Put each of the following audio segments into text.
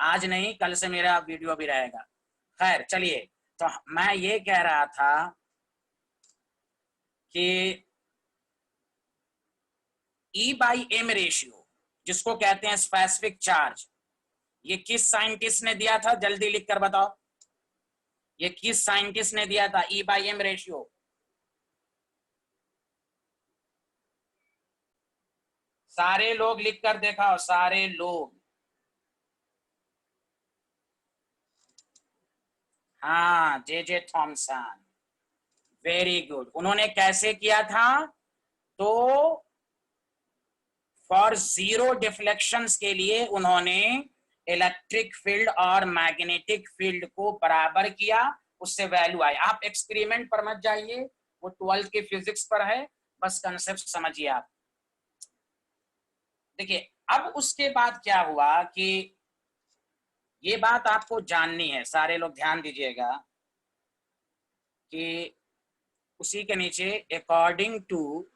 आज नहीं, कल से मेरा वीडियो भी रहेगा। खैर चलिए, तो मैं ये कह रहा था कि E/M रेशियो जिसको कहते हैं स्पेसिफिक चार्ज, ये किस साइंटिस्ट ने दिया था? जल्दी लिख कर बताओ, ये किस साइंटिस्ट ने दिया था E/M रेशियो? सारे लोग लिख कर देखा, सारे लोग। हाँ, जे थॉमसन, वेरी गुड। उन्होंने कैसे किया था? तो फॉर जीरो डिफ्लेक्शंस के लिए उन्होंने इलेक्ट्रिक फील्ड और मैग्नेटिक फील्ड को बराबर किया, उससे वैल्यू आई। आप एक्सपेरिमेंट पर मत जाइए, वो 12th की फिजिक्स पर है, बस कंसेप्ट समझिए आप। देखिए, अब उसके बाद क्या हुआ कि ये बात आपको जाननी है, सारे लोग ध्यान दीजिएगा कि उसी के नीचे अकॉर्डिंग टू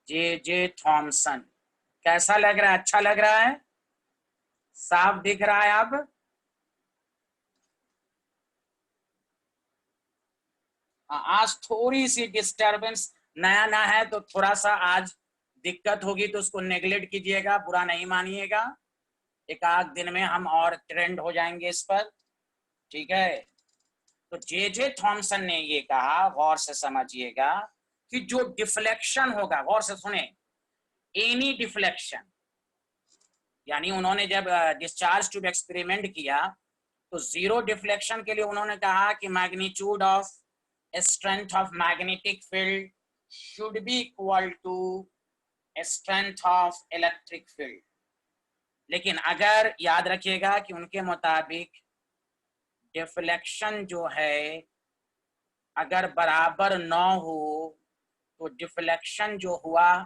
जे थॉमसन। कैसा लग रहा है? अच्छा लग रहा है? साफ दिख रहा है अब? आज थोड़ी सी डिस्टरबेंस, नया नया है तो थोड़ा सा आज दिक्कत होगी, तो उसको नेग्लेक्ट कीजिएगा, बुरा नहीं मानिएगा। एक आध दिन में हम और ट्रेंड हो जाएंगे इस पर, ठीक है? तो जे थॉमसन ने ये कहा, गौर से समझिएगा, कि जो डिफ्लेक्शन होगा, गौर से सुने, एनी डिफ्लेक्शन, यानी उन्होंने जब डिस्चार्ज ट्यूब एक्सपेरिमेंट किया तो जीरो डिफ्लेक्शन के लिए उन्होंने कहा कि magnitude of strength of magnetic field should be equal to strength of electric field. लेकिन अगर याद रखिएगा कि उनके मुताबिक डिफ्लेक्शन जो है अगर बराबर न हो तो डिफ्लेक्शन जो हुआ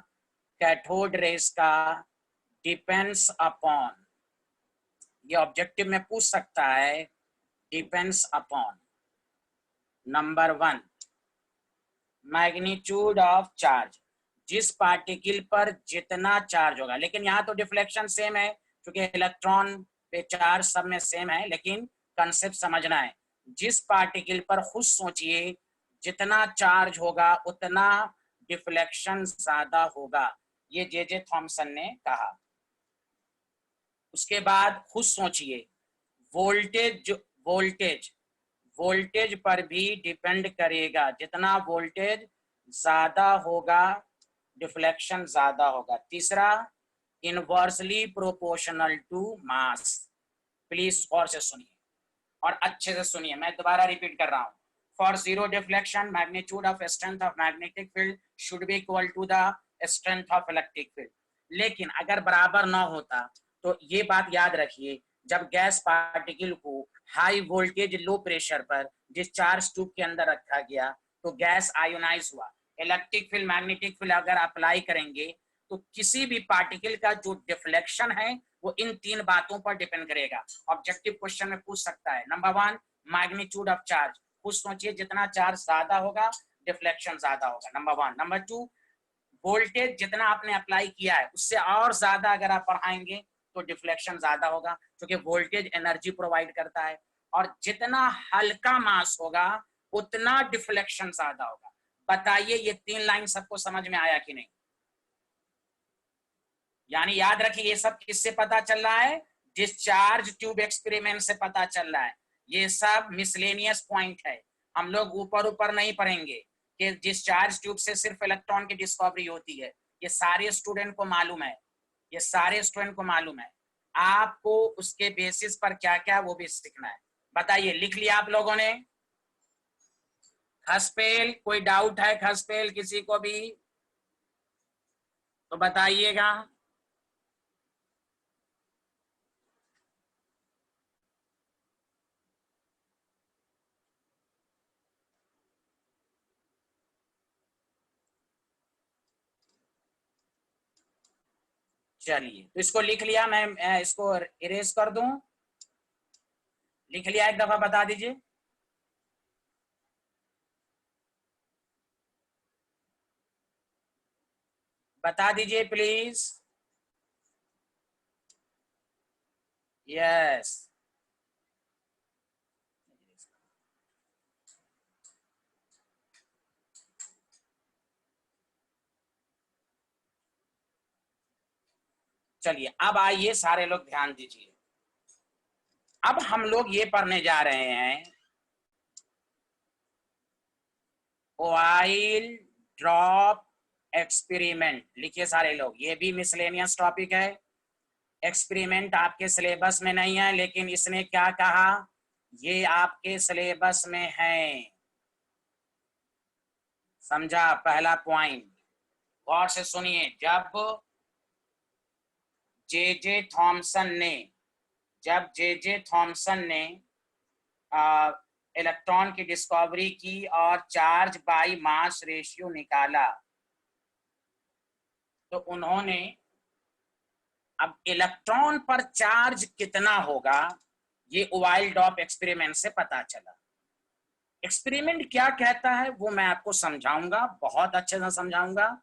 कैथोड रेस का डिपेंड्स अपॉन, ये ऑब्जेक्टिव में पूछ सकता है, depends upon number 1 magnitude of charge, जिस पार्टिकल पर जितना चार्ज होगा। लेकिन यहाँ तो डिफ्लेक्शन सेम है, क्योंकि इलेक्ट्रॉन पे चार्ज सब में सेम है, लेकिन कंसेप्ट समझना है। जिस पार्टिकल पर खुद सोचिए, जितना चार्ज होगा उतना डिफ्लेक्शन ज्यादा होगा, ये जे थॉमसन ने कहा। उसके बाद खुद सोचिए, वोल्टेज वोल्टेज वोल्टेज पर भी डिपेंड करेगा, जितना वोल्टेज ज्यादा होगा डिफ्लेक्शन ज्यादा होगा। तीसरा, inversely proportional to mass. Please गौर से सुनिए और अच्छे से सुनिए, मैं दोबारा रिपीट कर रहा हूं। For zero deflection magnitude of strength of magnetic field should be equal to the strength of electric field. लेकिन अगर बराबर ना होता तो ये बात याद रखिए, जब गैस पार्टिकल को हाई वोल्टेज लो प्रेशर पर डिस्चार्ज ट्यूब के अंदर रखा गया तो गैस आयोनाइज हुआ। इलेक्ट्रिक फील्ड मैग्नेटिक फील्ड अगर अप्लाई करेंगे तो किसी भी पार्टिकल का जो डिफ्लेक्शन है वो इन तीन बातों पर डिपेंड करेगा। ऑब्जेक्टिव क्वेश्चन में पूछ सकता है, नंबर 1 मैग्नीट्यूड ऑफ चार्ज, खुद सोचिए जितना चार्ज ज्यादा होगा डिफ्लेक्शन ज्यादा होगा, नंबर 1। नंबर 2, वोल्टेज जितना आपने अप्लाई किया है उससे और ज्यादा अगर आप बढ़ाएंगे तो डिफ्लेक्शन ज्यादा होगा, क्योंकि वोल्टेज एनर्जी प्रोवाइड करता है। और जितना हल्का मास होगा उतना डिफ्लेक्शन ज्यादा होगा। बताइए ये 3 लाइन सबको समझ में आया कि नहीं? यानी याद रखिए, ये सब किससे पता चल रहा है? डिस्चार्ज ट्यूब एक्सपेरिमेंट से पता चल रहा है। ये सब मिसलेनियस पॉइंट है, हम लोग ऊपर ऊपर नहीं पढ़ेंगे कि डिस्चार्ज ट्यूब से सिर्फ इलेक्ट्रॉन की डिस्कवरी होती है। ये सारे स्टूडेंट को मालूम है, ये सारे स्टूडेंट को मालूम है। आपको उसके बेसिस पर क्या क्या वो भी सीखना है। बताइए, लिख लिया आप लोगों ने? खसपेल, कोई डाउट है खसपेल किसी को भी तो बताइएगा। चलिए, तो इसको लिख लिया, मैं इसको इरेज कर दूं? लिख लिया? एक दफा बता दीजिए। बता दीजिए प्लीज। यस। चलिए अब आइए सारे लोग ध्यान दीजिए। अब हम लोग ये पढ़ने जा रहे हैं ऑयल ड्रॉप एक्सपेरिमेंट। लिखिए सारे लोग, ये भी मिसलेनियस टॉपिक है। एक्सपेरिमेंट आपके सिलेबस में नहीं है, लेकिन इसने क्या कहा, ये आपके सिलेबस में है। समझा पहला पॉइंट? गौर से सुनिए। जब जे जे थॉमसन ने इलेक्ट्रॉन की डिस्कवरी की और चार्ज बाई मास रेशियो निकाला, तो उन्होंने अब इलेक्ट्रॉन पर चार्ज कितना होगा ये ऑयल ड्रॉप एक्सपेरिमेंट से पता चला। एक्सपेरिमेंट क्या कहता है वो मैं आपको समझाऊंगा, बहुत अच्छे से समझाऊंगा,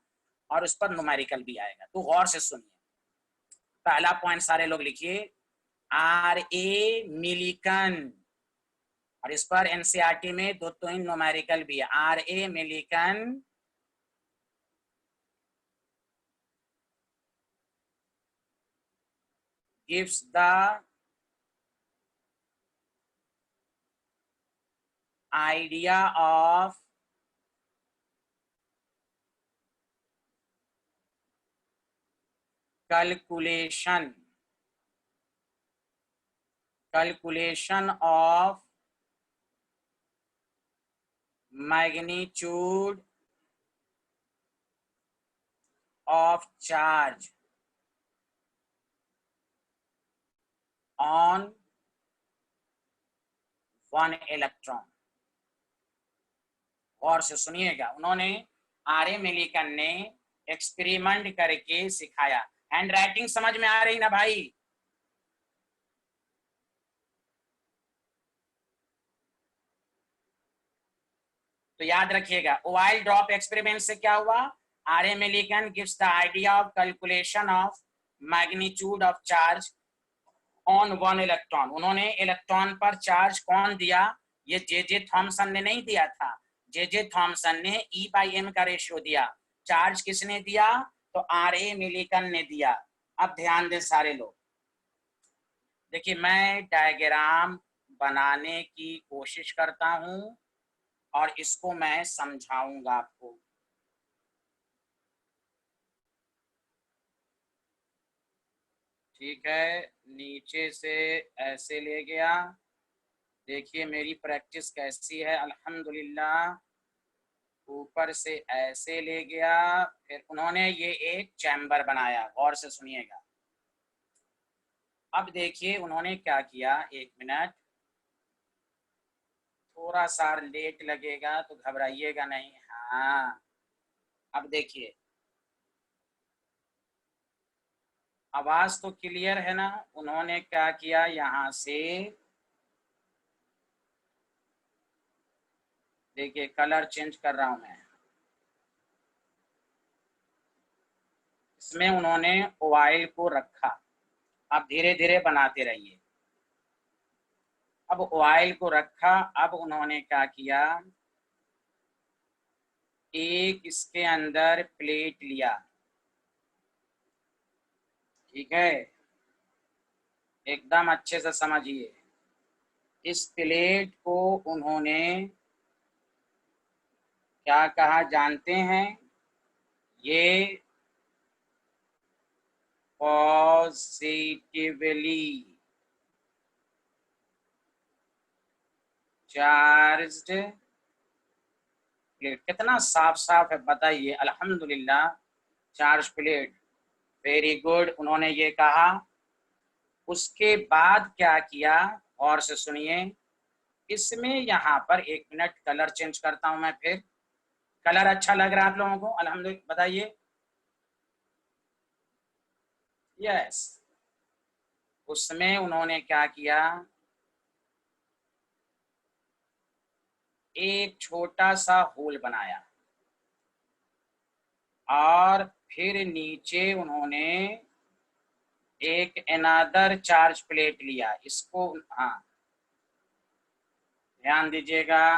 और उस पर न्यूमेरिकल भी आएगा, तो गौर से सुनिए। पहला पॉइंट सारे लोग लिखिए, RA मिलिकन, और इस पर एनसीईआरटी में दो तीन न्यूमेरिकल भी है। RA Millikan gives the idea of calculation of magnitude of charge on one electron। गौर से सुनिएगा, उन्होंने आर ए मिलिकन ने एक्सपेरिमेंट करके सिखाया। हैंड राइटिंग समझ में आ रही ना भाई? तो याद रखिएगा, ऑयल ड्रॉप एक्सपेरिमेंट से क्या हुआ, R A Millikan gives the idea of calculation of magnitude of charge on one electron. उन्होंने इलेक्ट्रॉन पर चार्ज कौन दिया, ये जे जे थॉमसन ने नहीं दिया था। जे जे थॉमसन ने E/m का रेशियो दिया। चार्ज किसने दिया, तो आर ए मिलिकन ने दिया। अब ध्यान दें सारे लोग, देखिए मैं डायग्राम बनाने की कोशिश करता हूं और इसको मैं समझाऊंगा आपको। ठीक है, नीचे से ऐसे ले गया, देखिए मेरी प्रैक्टिस कैसी है, अल्हम्दुलिल्लाह। ऊपर से ऐसे ले गया, फिर उन्होंने ये एक चैम्बर बनाया। गौर से सुनिएगा। अब देखिए उन्होंने क्या किया, एक मिनट, थोड़ा सा लेट लगेगा तो घबराइएगा नहीं। हाँ, अब देखिए आवाज तो क्लियर है ना? उन्होंने क्या किया, यहां से देखिए कलर चेंज कर रहा हूं मैं। इसमें उन्होंने ऑयल को रखा, अब धीरे धीरे बनाते रहिए। अब ऑयल को रखा, अब उन्होंने क्या किया, एक इसके अंदर प्लेट लिया। ठीक है, एकदम अच्छे से समझिए। इस प्लेट को उन्होंने क्या कहा जानते हैं, ये पॉजिटिवली चार्ज्ड प्लेट। कितना साफ साफ है बताइए, अल्हम्दुलिल्लाह। चार्ज प्लेट, वेरी गुड, उन्होंने ये कहा। उसके बाद क्या किया, और से सुनिए, इसमें यहाँ पर एक मिनट कलर चेंज करता हूं मैं फिर। कलर अच्छा लग रहा है आप लोगों को? अल्हम्दुलिल्लाह बताइए। यस, उसमें उन्होंने क्या किया, एक छोटा सा होल बनाया और फिर नीचे उन्होंने एक अनदर चार्ज प्लेट लिया, इसको हाँ ध्यान दीजिएगा।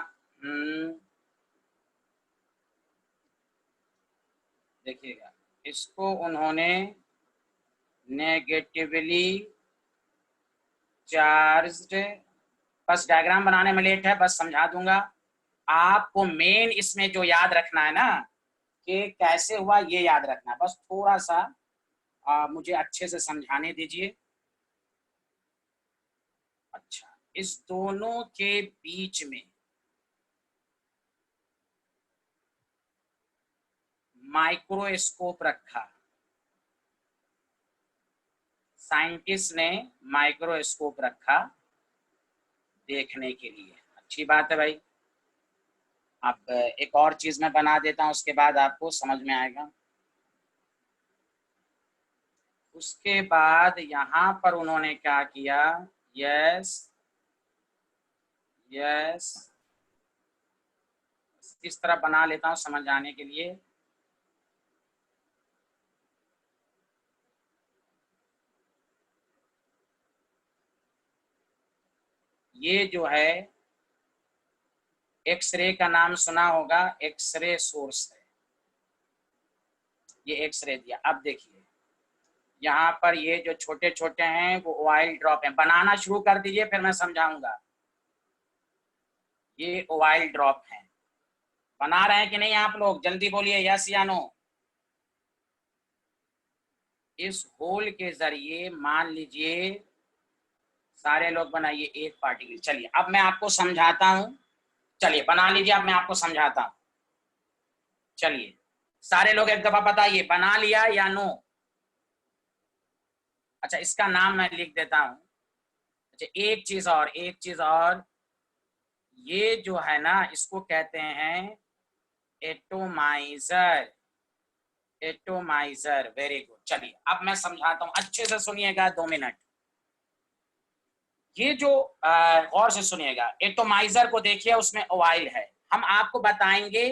देखिएगा, इसको उन्होंने नेगेटिवली चार्ज्ड, बस डायग्राम बनाने में लेट है, बस समझा दूंगा आपको। मेन इसमें जो याद रखना है ना कि कैसे हुआ, ये याद रखना है, बस थोड़ा सा मुझे अच्छे से समझाने दीजिए। अच्छा, इस दोनों के बीच में माइक्रोस्कोप रखा, साइंटिस्ट ने माइक्रोस्कोप रखा देखने के लिए। अच्छी बात है भाई। अब एक और चीज मैं बना देता हूं, उसके बाद आपको समझ में आएगा। उसके बाद यहां पर उन्होंने क्या किया, यस यस, इस तरह बना लेता हूं समझ आने के लिए। ये जो है एक्सरे का नाम सुना होगा, एक्सरे सोर्स है, ये एक्सरे दिया। अब देखिए यहाँ पर ये जो छोटे छोटे हैं वो ऑयल ड्रॉप है, बनाना शुरू कर दीजिए फिर मैं समझाऊंगा। ये ऑयल ड्रॉप है, बना रहे हैं कि नहीं आप लोग, जल्दी बोलिए यस या नो। इस होल के जरिए मान लीजिए सारे लोग बनाइए एक पार्टिकल। चलिए अब मैं आपको समझाता हूं, चलिए बना लीजिए, अब मैं आपको समझाता हूं। चलिए सारे लोग एक दफा बताइए, बना लिया या नो। अच्छा, इसका नाम मैं लिख देता हूं। अच्छा, एक चीज और, एक चीज और, ये जो है ना इसको कहते हैं एटोमाइजर, एटोमाइजर। Very good. चलिए अब मैं समझाता हूं, अच्छे से सुनिएगा, 2 मिनट। ये जो गौर से सुनिएगा, एटोमाइजर को देखिए, उसमें ऑयल है। हम आपको बताएंगे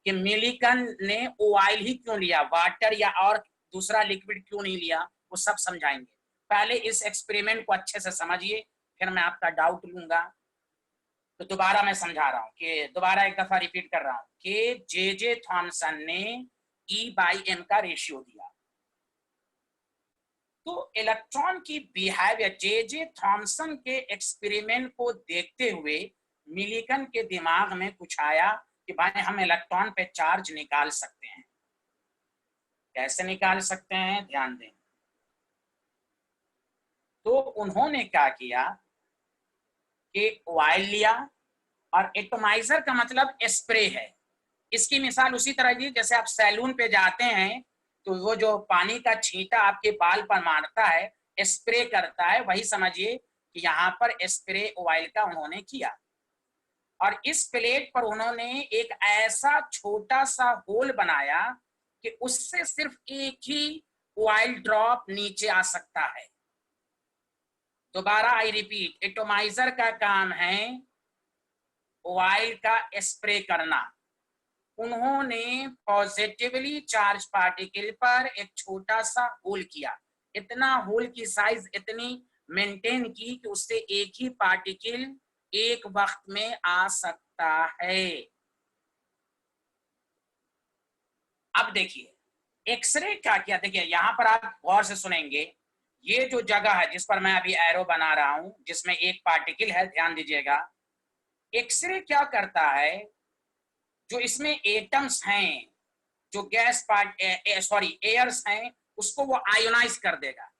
कि मिलिकन ने ऑयल ही क्यों लिया, वाटर या और दूसरा लिक्विड क्यों नहीं लिया, वो सब समझाएंगे। पहले इस एक्सपेरिमेंट को अच्छे से समझिए, फिर मैं आपका डाउट लूंगा। तो दोबारा मैं समझा रहा हूँ कि दोबारा एक दफा रिपीट कर रहा हूँ कि जे थॉमसन ने E/M का रेशियो दिया। तो इलेक्ट्रॉन की बिहेवियर, जे थॉमसन के एक्सपेरिमेंट को देखते हुए मिलिकन के दिमाग में कुछ आया कि भाई हम इलेक्ट्रॉन पे चार्ज निकाल सकते हैं। कैसे निकाल सकते हैं, ध्यान दें। तो उन्होंने क्या किया कि ऑयल लिया, और एटोमाइजर का मतलब स्प्रे है। इसकी मिसाल उसी तरह की, जैसे आप सैलून पे जाते हैं तो वो जो पानी का छींटा आपके बाल पर मारता है, स्प्रे करता है, वही समझिए कि यहाँ पर स्प्रे ऑयल का उन्होंने किया। और इस प्लेट पर उन्होंने एक ऐसा छोटा सा होल बनाया कि उससे सिर्फ एक ही ऑयल ड्रॉप नीचे आ सकता है। दोबारा आई रिपीट, एटोमाइजर का काम है ऑयल का स्प्रे करना। उन्होंने पॉजिटिवली चार्ज पार्टिकल पर एक छोटा सा होल किया, इतना होल की साइज इतनी मेंटेन की कि उससे एक ही पार्टिकल एक वक्त में आ सकता है। अब देखिए एक्सरे क्या किया, देखिए यहां पर आप गौर से सुनेंगे, ये जो जगह है जिस पर मैं अभी एरो बना रहा हूं जिसमें एक पार्टिकल है, ध्यान दीजिएगा। एक्सरे क्या करता है, जो इसमें एटम्स हैं, जो गैस पार्ट सॉरी एयर्स हैं, उसको वो आयोनाइज कर देगा।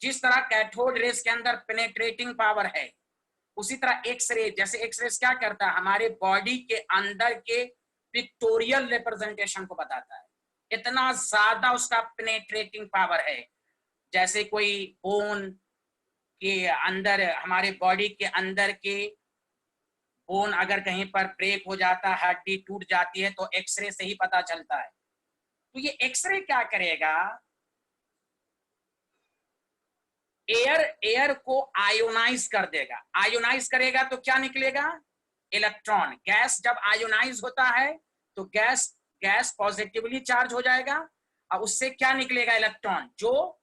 जिस तरह कैथोड रेस के अंदर पेनेट्रेटिंग पावर है, उसी तरह एक्सरे, जैसे एक्सरे क्या करता है, हमारे बॉडी के अंदर के पिक्टोरियल रिप्रेजेंटेशन को बताता है। इतना ज्यादा उसका पेनेट्रेटिंग पावर है। जैसे कोई बोन के अंदर, हमारे बॉडी के अंदर के बोन अगर कहीं पर ब्रेक हो जाता है, हड्डी टूट जाती है, तो एक्सरे से ही पता चलता है। तो ये एक्सरे क्या करेगा, एयर को आयोनाइज कर देगा। आयोनाइज करेगा तो क्या निकलेगा, इलेक्ट्रॉन। गैस जब आयोनाइज होता है तो गैस गैस पॉजिटिवली चार्ज हो जाएगा, अब उससे क्या निकलेगा इलेक्ट्रॉन, जो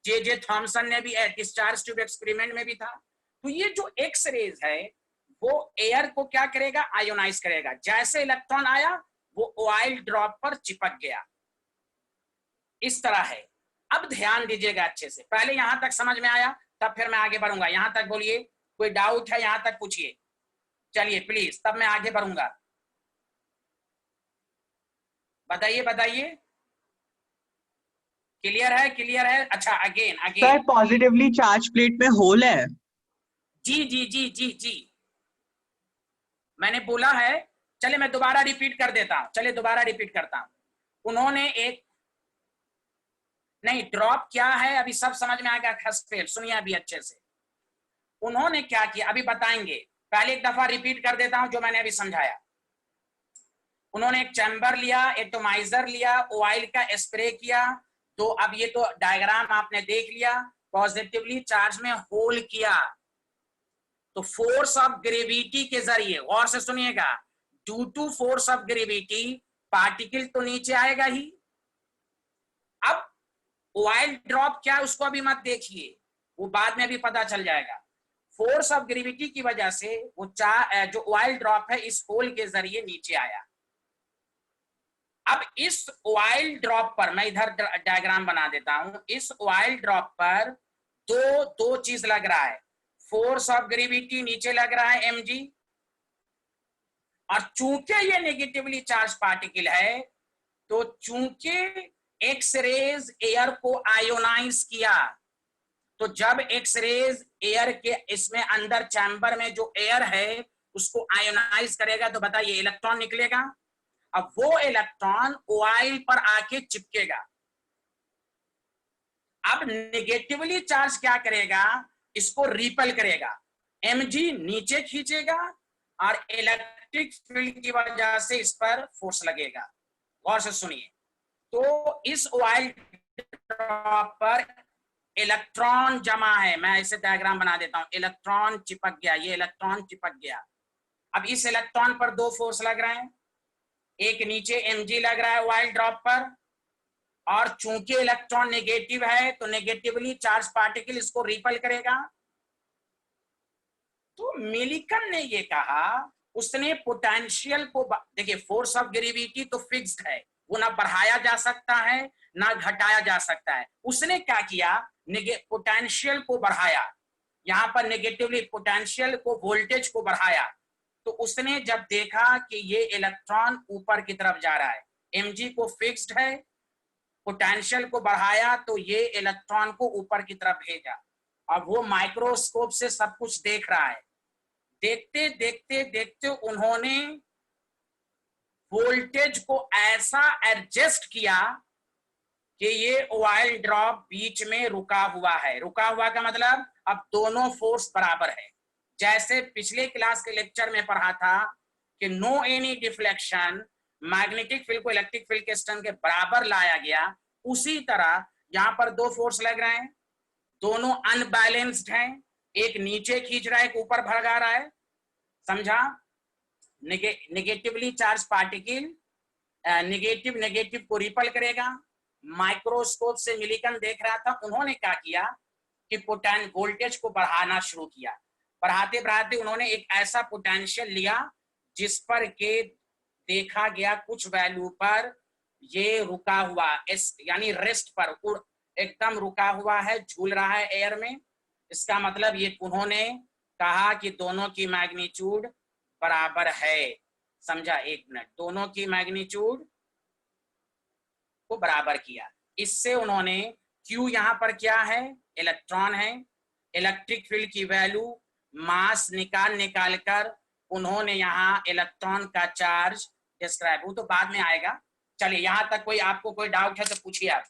जे थॉमसन ने भी डिस्चार्ज ट्यूब एक्सपेरिमेंट में भी था। तो ये जो एक्स रेज है वो एयर को क्या करेगा, आयोनाइज करेगा। जैसे इलेक्ट्रॉन आया वो ऑयल ड्रॉप पर चिपक गया, इस तरह है। अब ध्यान दीजिएगा अच्छे से, पहले यहां तक समझ में आया, तब फिर मैं आगे बढ़ूंगा। यहां तक बोलिए, कोई डाउट है यहां तक पूछिए, चलिए प्लीज, तब मैं आगे बढ़ूंगा। बताइए बताइए, क्लियर है, क्लियर है? अच्छा, again sir again. Positively charge plate में होल है। जी जी जी जी जी, मैंने बोला है। चलिए मैं दोबारा रिपीट कर देता हूं, चलिए दोबारा रिपीट करता हूं। उन्होंने एक, नहीं ड्रॉप क्या है अभी सब समझ में आएगा, खसफेल सुनिए अभी अच्छे से। उन्होंने क्या किया अभी बताएंगे, पहले एक दफा रिपीट कर देता हूं जो मैंने अभी समझाया। उन्होंने एक चैम्बर लिया, एटोमाइजर लिया, ऑयल का स्प्रे किया। तो अब ये तो डायग्राम आपने देख लिया, पॉजिटिवली चार्ज में होल किया। तो फोर्स ऑफ ग्रेविटी के जरिए, गौर से सुनिएगा, due to force of gravity particle तो नीचे आएगा ही। अब ऑयल ड्रॉप क्या है उसको अभी मत देखिए, वो बाद में भी पता चल जाएगा। फोर्स ऑफ ग्रेविटी की वजह से वो जो ऑयल ड्रॉप है इस होल के जरिए नीचे आया। अब इस ऑयल ड्रॉप पर मैं इधर डायग्राम बना देता हूं। इस ऑयल ड्रॉप पर दो दो चीज लग रहा है, फोर्स ऑफ ग्रेविटी नीचे लग रहा है mg, और चूंकि ये नेगेटिवली चार्ज पार्टिकल है तो चूंकि एक्स रेज एयर को आयोनाइज किया, तो जब एक्स रेज एयर के इसमें अंदर चैम्बर में जो एयर है उसको आयोनाइज करेगा, तो बताइए इलेक्ट्रॉन निकलेगा। अब वो इलेक्ट्रॉन ऑयल पर आके चिपकेगा। अब नेगेटिवली चार्ज क्या करेगा, इसको रिपेल करेगा, mg नीचे खींचेगा और इलेक्ट्रिक फील्ड की वजह से इस पर फोर्स लगेगा। गौर से सुनिए, तो इस ऑयल ड्रॉप पर इलेक्ट्रॉन जमा है, मैं इसे डायग्राम बना देता हूं, इलेक्ट्रॉन चिपक गया, ये इलेक्ट्रॉन चिपक गया। अब इस इलेक्ट्रॉन पर दो फोर्स लग रहे हैं, एक नीचे mg लग रहा है ऑयल ड्रॉप पर, और चूंकि इलेक्ट्रॉन नेगेटिव है तो नेगेटिवली चार्ज पार्टिकल इसको रिपेल करेगा। तो मिलिकन ने ये कहा, उसने पोटेंशियल को, देखिए फोर्स ऑफ ग्रेविटी तो फिक्स्ड है, वो ना बढ़ाया जा सकता है ना घटाया जा सकता है। उसने क्या किया, पोटेंशियल को बढ़ाया, यहां पर नेगेटिवली पोटेंशियल को, वोल्टेज को बढ़ाया। तो उसने जब देखा कि ये इलेक्ट्रॉन ऊपर की तरफ जा रहा है, mg को फिक्स्ड है, पोटेंशियल को बढ़ाया तो ये इलेक्ट्रॉन को ऊपर की तरफ भेजा। अब वो माइक्रोस्कोप से सब कुछ देख रहा है। देखते देखते देखते उन्होंने वोल्टेज को ऐसा एडजस्ट किया कि ये ऑयल ड्रॉप बीच में रुका हुआ है। रुका हुआ का मतलब अब दोनों फोर्स बराबर है। जैसे पिछले क्लास के लेक्चर में पढ़ा था कि no any deflection, magnetic field को इलेक्ट्रिक फील्ड के स्टर्न के बराबर लाया गया, उसी तरह यहां पर दो फोर्स लग रहे हैं, दोनों अनबैलेंस्ड हैं, एक नीचे खींच रहा है, एक ऊपर भगा रहा है। समझा? Negatively charge particle negative negative को रिपल करेगा। माइक्रोस्कोप से मिलिकन देख रहा था, उन्होंने क्या किया कि वोल्टेज को बढ़ाना शुरू किया। बढ़ाते बढ़ाते उन्होंने एक ऐसा पोटेंशियल लिया जिस पर के देखा गया कुछ वैल्यू पर ये रुका हुआ, यानी रेस्ट पर, एकदम रुका हुआ है, झूल रहा है एयर में। इसका मतलब ये उन्होंने कहा कि दोनों की मैग्नीट्यूड बराबर है। समझा? एक मिनट, दोनों की मैग्नीट्यूड को बराबर किया। इससे उन्होंने Q यहां पर क्या है, इलेक्ट्रॉन है, इलेक्ट्रिक फील्ड की वैल्यू मास निकाल निकाल कर उन्होंने यहां इलेक्ट्रॉन का चार्ज डिस्क्राइब, वो तो बाद में आएगा। चलिए यहां तक कोई आपको कोई डाउट है तो पूछिए आप।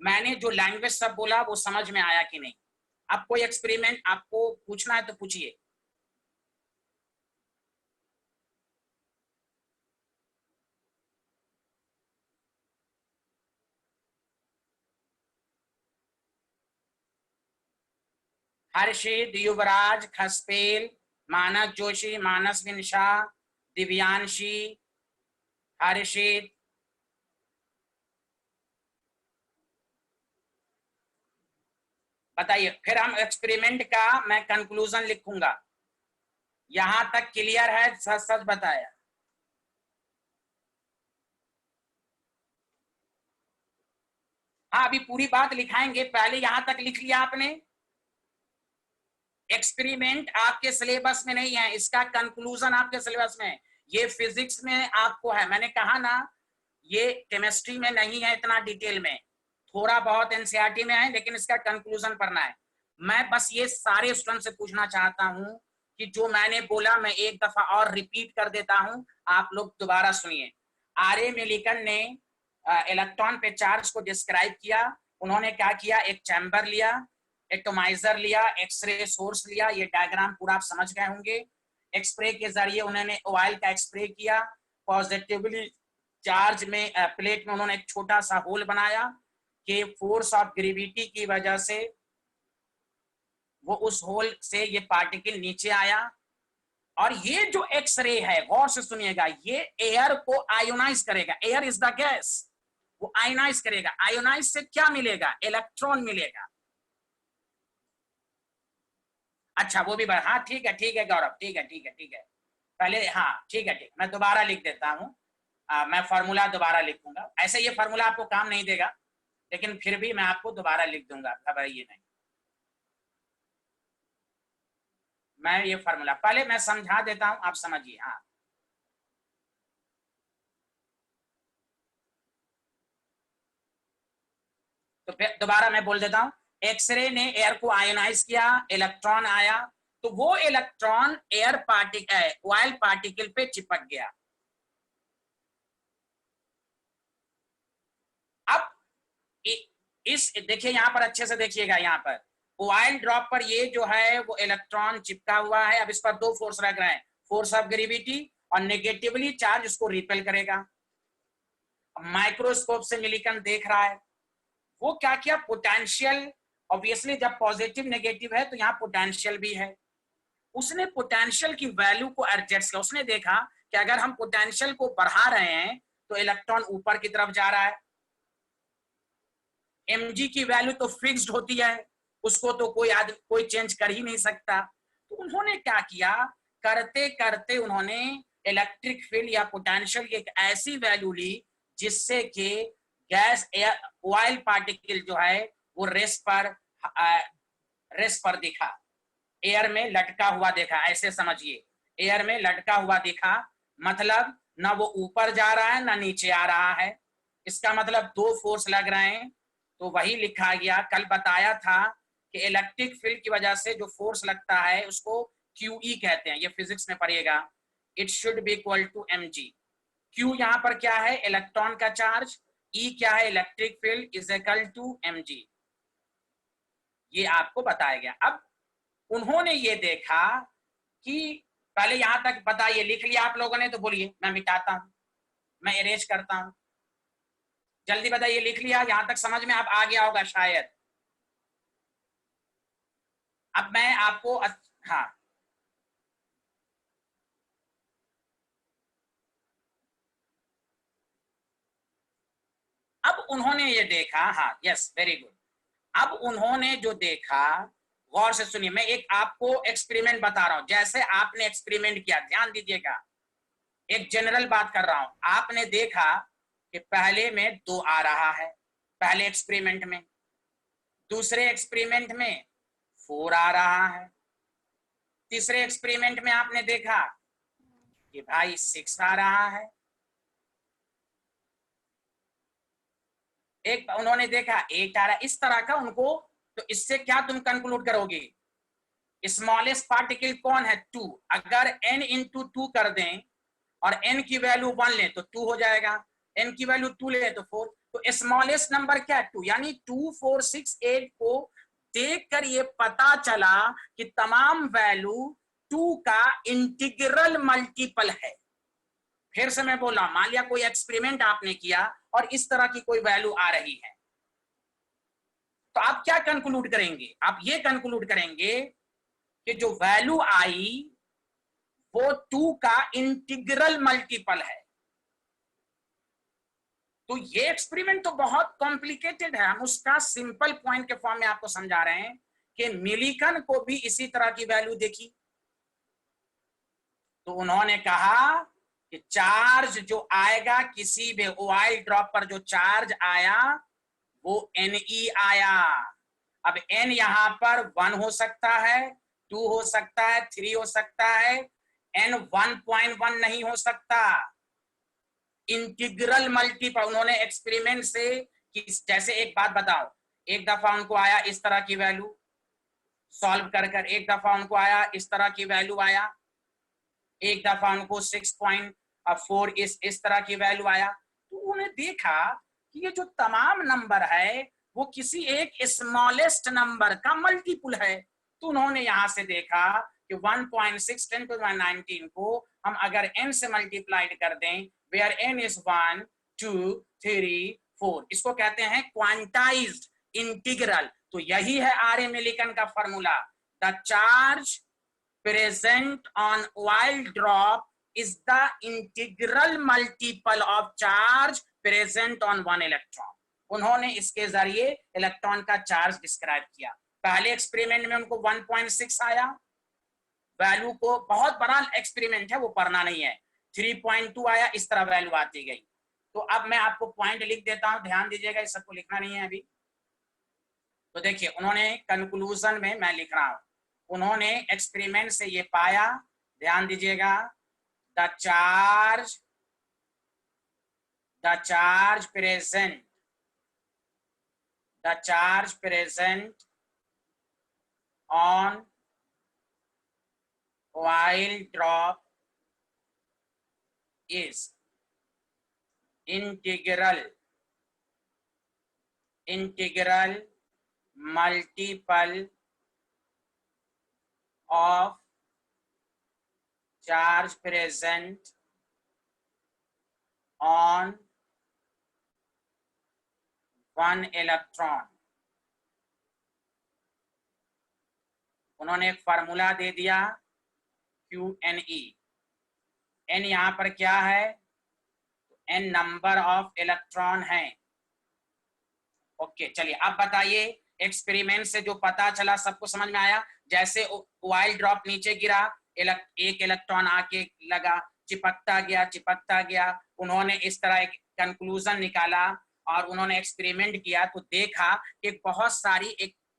मैंने जो लैंग्वेज सब बोला वो समझ में आया कि नहीं? अब कोई एक्सपेरिमेंट आपको पूछना है तो पूछिए। हर्षित, युवराज, खसपेल, मानस जोशी, मानस विनशा, दिव्यांशी, हर्षित, बताइए, फिर हम एक्सपेरिमेंट का मैं कंक्लूजन लिखूंगा। यहां तक क्लियर है? सच सच बताया। हाँ, अभी पूरी बात लिखाएंगे, पहले यहां तक लिख लिया आपने। एक्सपेरिमेंट आपके सिलेबस में नहीं है, इसका कंक्लूजन आपके सिलेबस में है। ये फिजिक्स में आपको है, मैंने कहा ना, ये केमिस्ट्री में नहीं है इतना डिटेल में, थोड़ा बहुत एनसीईआरटी में है, लेकिन इसका कंक्लूजन पढ़ना है। मैं बस ये सारे स्टूडेंट से पूछना चाहता हूं कि जो मैंने बोला मैं एक दफा और रिपीट कर देता हूं, आप लोग दोबारा सुनिए। आर.ए. मिलिकन ने इलेक्ट्रॉन पे चार्ज को डिस्क्राइब किया। उन्होंने क्या किया, एक चैम्बर लिया, एटोमाइजर लिया, एक्सरे सोर्स लिया, ये डायग्राम पूरा आप समझ गए होंगे। एक्सप्रे के जरिए उन्होंने ऑयल का एक्सप्रे किया, पॉजिटिवली चार्ज में प्लेट में उन्होंने एक छोटा सा होल बनाया कि फोर्स ऑफ ग्रेविटी की वजह से वो उस होल से ये पार्टिकल नीचे आया। और ये जो एक्सरे है, गौर से सुनिएगा, ये एयर को आयोनाइज करेगा। एयर इज द गैस, वो आयोनाइज करेगा। आयोनाइज से क्या मिलेगा? इलेक्ट्रॉन मिलेगा। अच्छा, वो भी हाँ, ठीक है गौरव, ठीक है पहले, हाँ ठीक है, ठीक, मैं दोबारा लिख देता हूँ। मैं फार्मूला दोबारा लिखूंगा। ऐसे ये फार्मूला आपको काम नहीं देगा, लेकिन फिर भी मैं आपको दोबारा लिख दूंगा, घबराइए नहीं। मैं ये फार्मूला पहले मैं समझा देता हूं, आप समझिए। हाँ, तो फिर दोबारा मैं बोल देता हूं। एक्सरे ने एयर को आयोनाइज किया, इलेक्ट्रॉन आया, तो वो electron air particle, oil particle पे चिपक गया। अब इस देखिए यहां पर, अच्छे से देखिएगा, यहां पर ऑयल ड्रॉप पर ये जो है वो इलेक्ट्रॉन चिपका हुआ है। अब इस पर दो फोर्स लग रहे हैं, फोर्स ऑफ ग्रेविटी और नेगेटिवली चार्ज उसको रिपेल करेगा। माइक्रोस्कोप से मिलिकन देख रहा है, वो क्या किया, पोटेंशियल, ऑब्वियसली जब पॉजिटिव नेगेटिव है तो यहाँ पोटेंशियल भी है। उसने पोटेंशियल की वैल्यू को एडजस्ट किया। उसने देखा कि अगर हम पोटेंशियल को बढ़ा रहे हैं तो इलेक्ट्रॉन ऊपर की तरफ जा रहा है। mg की वैल्यू तो फिक्स्ड होती है, उसको तो कोई चेंज कर ही नहीं सकता। तो उन्होंने क्या किया, करते करते उन्होंने इलेक्ट्रिक फील्ड या पोटेंशियल की एक ऐसी वैल्यू ली जिससे कि गैस एयर ऑयल पार्टिकल जो है वो रेस्ट पर दिखा, एयर में लटका हुआ देखा। ऐसे समझिए, एयर में लटका हुआ दिखा, मतलब ना वो ऊपर जा रहा है ना नीचे आ रहा है। इसका मतलब दो फोर्स लग रहे हैं। तो वही लिखा गया, कल बताया था कि इलेक्ट्रिक फील्ड की वजह से जो फोर्स लगता है उसको QE कहते हैं, ये फिजिक्स में पढ़िएगा। It should be equal to mg। Q यहाँ पर क्या है, इलेक्ट्रॉन का चार्ज, E क्या है, electric field, is equal to mg। ये आपको बताया गया। अब उन्होंने ये देखा कि पहले यहां तक बताइए, लिख लिया आप लोगों ने तो बोलिए, मैं मिटाता हूं, मैं इरेज करता हूं। जल्दी बताइए, लिख लिया? यहां तक समझ में आप आ गया होगा शायद। अब मैं आपको हाँ, अब उन्होंने ये देखा, हाँ यस वेरी गुड। अब उन्होंने जो देखा, गौर से सुनिए, मैं एक आपको एक्सपेरिमेंट बता रहा हूं, जैसे आपने एक्सपेरिमेंट किया, ध्यान दीजिएगा, एक जनरल बात कर रहा हूं। आपने देखा कि पहले में 2 आ रहा है, पहले एक्सपेरिमेंट में, दूसरे एक्सपेरिमेंट में 4 आ रहा है, तीसरे एक्सपेरिमेंट में आपने देखा कि भाई 6 आ रहा है। एक उन्होंने देखा 8 आ रहा है, इस तरह का उनको। तो इससे क्या तुम कंक्लूड करोगे, स्मॉलेस्ट पार्टिकल कौन है, 2। अगर n इंटू 2 कर दें और n की वैल्यू 1 ले तो 2 हो जाएगा, n की वैल्यू 2 ले तो 4। तो स्मॉलेस्ट नंबर क्या है, 2। यानी 2, 4, 6, 8 को देखकर ये पता चला कि तमाम वैल्यू 2 का इंटीग्रल मल्टीपल है। फिर से मैं बोल रहा हूं, मान लिया कोई एक्सपेरिमेंट आपने किया और इस तरह की कोई वैल्यू आ रही है, तो आप क्या कंक्लूड करेंगे, आप ये कंक्लूड करेंगे कि जो वैल्यू आई वो 2 का इंटीग्रल मल्टीपल है। तो ये एक्सपेरिमेंट तो बहुत कॉम्प्लिकेटेड है, हम उसका सिंपल पॉइंट के फॉर्म में आपको समझा रहे हैं। कि मिलिकन को भी इसी तरह की वैल्यू देखी। तो उन्होंने कहा कि चार्ज जो आएगा किसी भी ऑयल ड्रॉप पर, जो चार्ज आया वो Ne आया। अब n यहां पर 1 हो सकता है, 2 हो सकता है, 3 हो सकता है, n 1.1 नहीं हो सकता। इंटीग्रल मल्टीपल उन्होंने एक्सपेरिमेंट से कि जैसे एक बात बताओ, एक दफा उनको आया इस तरह की वैल्यू सॉल्व कर, एक दफा उनको आया इस तरह की वैल्यू आया, एक दफा उनको 6.4 इस तरह की वैल्यू आया। तो उन्होंने देखा कि ये जो तमाम नंबर है वो किसी एक स्मॉलेस्ट नंबर का मल्टीपल है। तो उन्होंने यहां से देखा कि 1.6 10 to the 19 को हम अगर n से मल्टीप्लाइड कर दें, वेयर n is 1 2 3 4, इसको कहते हैं क्वांटाइज्ड इंटीग्रल। तो यही है आर ए मिलिकन का formula. The charge present on oil drop is the integral multiple of charge present on one electron। उन्होंने इसके जरिए इलेक्ट्रॉन का चार्ज डिस्क्राइब किया। पहले एक्सपेरिमेंट में उनको 1.6 आया, वैल्यू को बहुत बड़ा एक्सपेरिमेंट है वो पढ़ना नहीं है, 3.2 आया, इस तरह वैल्यू आती गई। तो अब मैं आपको पॉइंट लिख देता हूं, ध्यान दीजिएगा, इस सबको लिखना नहीं है अभी। तो देखिए उन्होंने कंक्लूजन में मैं लिख रहा हूं, उन्होंने एक्सपेरिमेंट से ये पाया, ध्यान दीजिएगा, the charge present on oil drop is integral multiple of charge present on one electron। उन्होंने एक फार्मूला दे दिया QNE। n यहां पर क्या है, n नंबर ऑफ इलेक्ट्रॉन है। ओके चलिए अब बताइए, एक्सपेरिमेंट से जो पता चला सबको समझ में आया। जैसे ऑयल ड्रॉप नीचे गिरा, एक इलेक्ट्रॉन आके लगा, चिपकता गया। उन्होंने इस तरह एक कंक्लूजन निकाला और उन्होंने एक्सपेरिमेंट किया तो देखा कि एक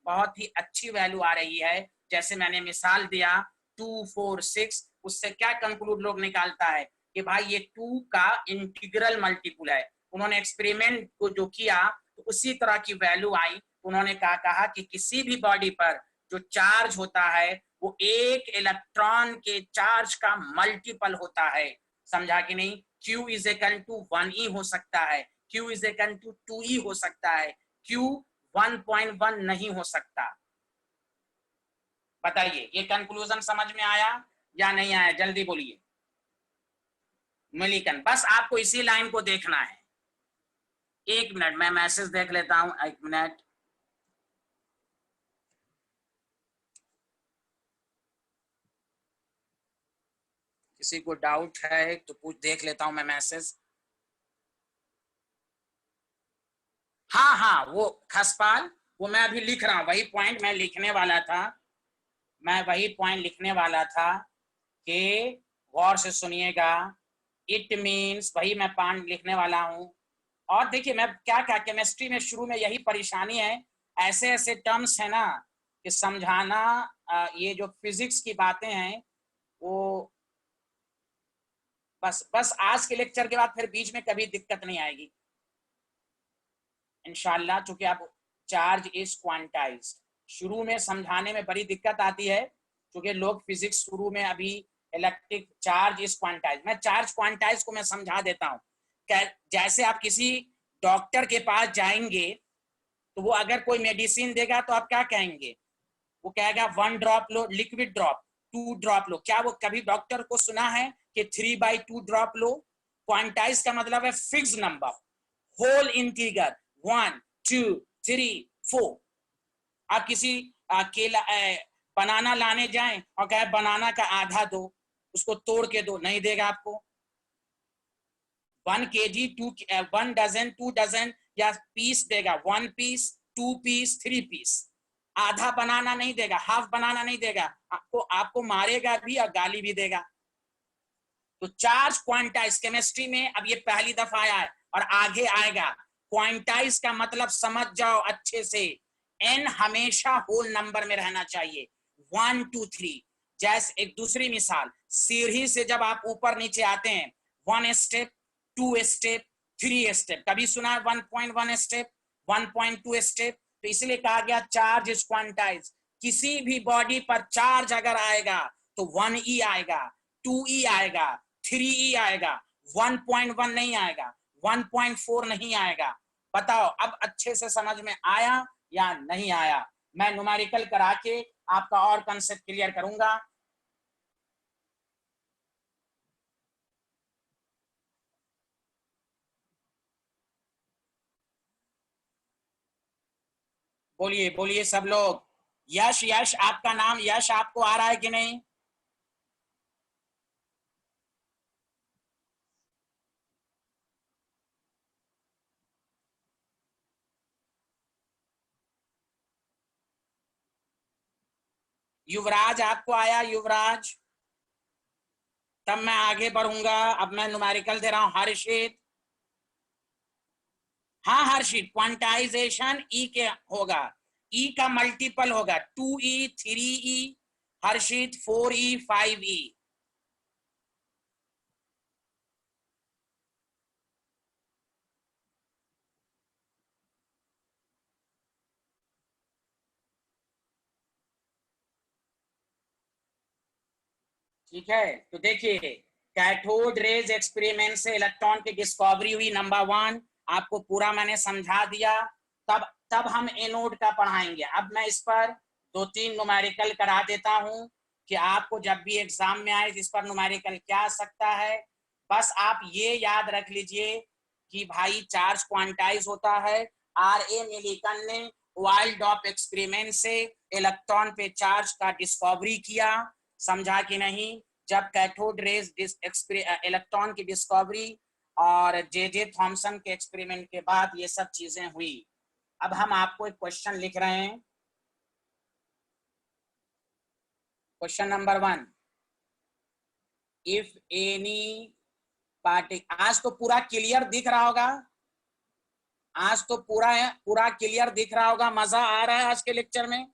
बहुत ही अच्छी वैल्यू आ रही है। जैसे मैंने मिसाल दिया 2 4 6, उससे क्या कंक्लूड लोग निकालता है कि भाई ये 2 का इंटीग्रल मल्टीपल है। उन्होंने एक्सपेरिमेंट को जो किया तो उसी तरह की वैल्यू आई। उन्होंने कहा कि किसी भी बॉडी पर जो चार्ज होता है वो एक इलेक्ट्रॉन के चार्ज का मल्टीपल होता है। समझा कि नहीं? Q is equal to 1e हो सकता है, Q is equal to 2e हो सकता है, Q 1.1 नहीं हो सकता। बताइए ये कंक्लूजन समझ में आया या नहीं आया? जल्दी बोलिए। मिलिकन, बस आपको इसी लाइन को देखना है। एक मिनट मैं मैसेज देख लेता हूं, एक मिनट। किसी को डाउट है तो कुछ देख लेता हूं मैं मैसेज। हाँ वो खसपाल, वो मैं अभी लिख रहा हूं, वही पॉइंट मैं लिखने वाला था कि गौर से सुनिएगा। इट मीन्स, वही मैं पॉइंट लिखने वाला हूं। और देखिए मैं क्या केमिस्ट्री में शुरू में यही परेशानी है, ऐसे टर्म्स है ना कि समझाना, ये जो फिजिक्स की बातें हैं वो बस आज के लेक्चर के बाद फिर बीच में कभी दिक्कत नहीं आएगी इंशाल्लाह। चूंकि अब चार्ज इज क्वांटाइज्ड, शुरू में समझाने में बड़ी दिक्कत आती है क्योंकि लोग फिजिक्स शुरू में अभी इलेक्ट्रिक, चार्ज इज क्वांटाइज्ड, मैं चार्ज क्वांटाइज्ड को मैं समझा देता हूँ। जैसे आप किसी डॉक्टर के पास जाएंगे तो वो अगर कोई मेडिसिन देगा तो आप क्या कहेंगे? वो कहेगा 1 ड्रॉप लो, लिक्विड ड्रॉप, 2 ड्रॉप लो। क्या वो कभी डॉक्टर को सुना है कि 3/2 ड्रॉप लो? क्वांटाइज का मतलब है फिक्स नंबर, होल इंटीगर, 1 2 3 4। आप किसी केला बनाना लाने जाएं और कहे बनाना का आधा दो, उसको तोड़ के दो, नहीं देगा आपको। 1 kg 1 डजन 2 डजन या पीस देगा, 1 पीस 2 पीस 3 पीस। आधा बनाना नहीं देगा, हाफ बनाना नहीं देगा, आपको मारेगा भी और गाली भी देगा। तो चार्ज क्वांटाइज केमिस्ट्री में अब ये पहली दफा आया है और आगे आएगा। क्वांटाइज का मतलब समझ जाओ अच्छे से, एन हमेशा होल नंबर में रहना चाहिए, 1 2 3। जैसे एक दूसरी मिसाल, सीढ़ी से जब आप ऊपर नीचे आते हैं, 1 स्टेप, 2 स्टेप, 3 स्टेप। कभी सुना है 1.1 स्टेप, 1.2 स्टेप? तो इसलिए कहा गया चार्ज इज क्वांटाइज। किसी भी बॉडी पर चार्ज अगर आएगा तो 1e आएगा, 2e आएगा, 3e आएगा, 1.1 नहीं आएगा, 1.4 नहीं आएगा। बताओ अब अच्छे से समझ में आया या नहीं आया? मैं न्यूमेरिकल करा के आपका और कंसेप्ट क्लियर करूंगा। बोलिए बोलिए सब लोग। यश, यश आपका नाम, यश आपको आ रहा है कि नहीं? युवराज आपको आया? युवराज, तब मैं आगे बढ़ूंगा। अब मैं न्यूमेरिकल दे रहा हूं। हर्षित, हाँ हर्षित, क्वांटाइजेशन ई के होगा, ई का मल्टीपल होगा, 2e, 3e, हर्षित 4e, 5e। ठीक है, तो देखिए, कैथोड रेज एक्सपेरिमेंट से इलेक्ट्रॉन की डिस्कवरी हुई, नंबर 1। आपको पूरा मैंने समझा दिया। तब तब हम एनोड का पढ़ाएंगे। अब मैं इस पर 2-3 न्यूमेरिकल करा देता हूं कि आपको जब भी एग्जाम में आए इस पर न्यूमेरिकल क्या आ सकता है। बस आप ये याद रख लीजिए कि भाई चार्ज क्वांटाइज होता है। आर ए मिलिकन ने वाइल्ड डॉप एक्सपेरिमेंट से इलेक्ट्रॉन पे चार्ज का डिस्कवरी किया। समझा कि नहीं? जब कैथोड रेज इलेक्ट्रॉन की डिस्कवरी और जे जे थॉमसन के एक्सपेरिमेंट के बाद ये सब चीजें हुई। अब हम आपको एक क्वेश्चन लिख रहे हैं। Question number 1, if any party, आज तो पूरा क्लियर दिख रहा होगा, आज तो पूरा क्लियर दिख रहा होगा, मजा आ रहा है आज के लेक्चर में।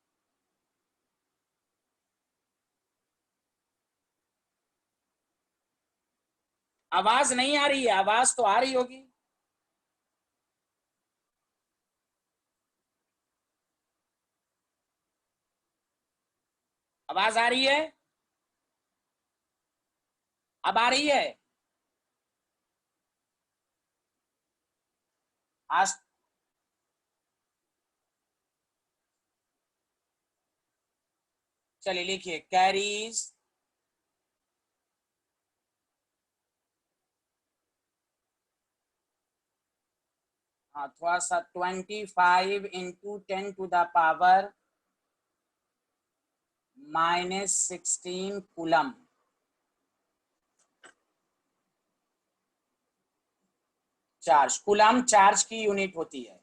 आवाज नहीं आ रही है? आवाज तो आ रही होगी। आवाज आ रही है? अब आ रही है? आज चलिए लिखिए, कैरीज थोड़ा सा 25 into 10⁻⁻16 coulomb charge. Coulomb charge की यूनिट होती है।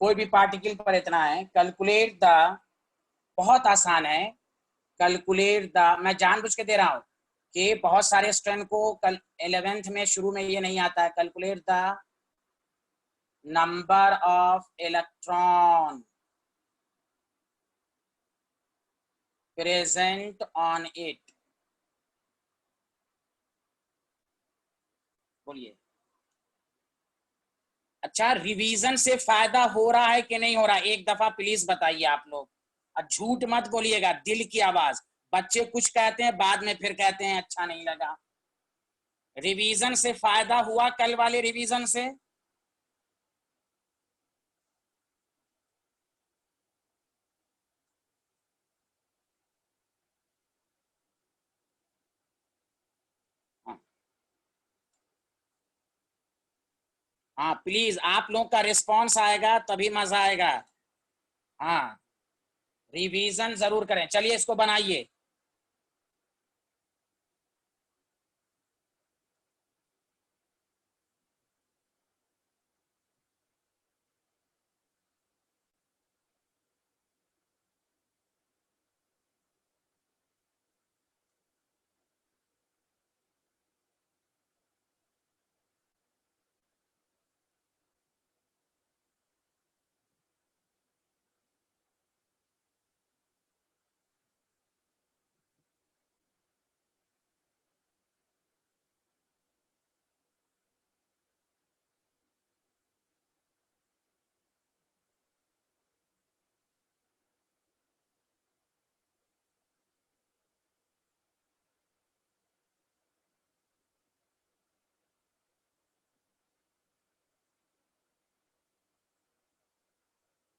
कोई भी पार्टिकल पर इतना है। कैलकुलेट द, बहुत आसान है। कैलकुलेट द, मैं जानबूझ के दे रहा हूं कि बहुत सारे स्टूडेंट को कल 11th में शुरू में ये नहीं आता है। Calculate the number of electron present on it. बोलिए। अच्छा, रिवीजन से फायदा हो रहा है कि नहीं हो रहा? एक दफा प्लीज बताइए आप लोग, और झूठ मत बोलिएगा, दिल की आवाज। बच्चे कुछ कहते हैं, बाद में फिर कहते हैं अच्छा नहीं लगा। रिवीजन से फायदा हुआ? कल वाले रिवीजन से? हाँ, हाँ प्लीज, आप लोग का रिस्पॉन्स आएगा तभी मजा आएगा। हाँ, रिवीजन जरूर करें। चलिए इसको बनाइए।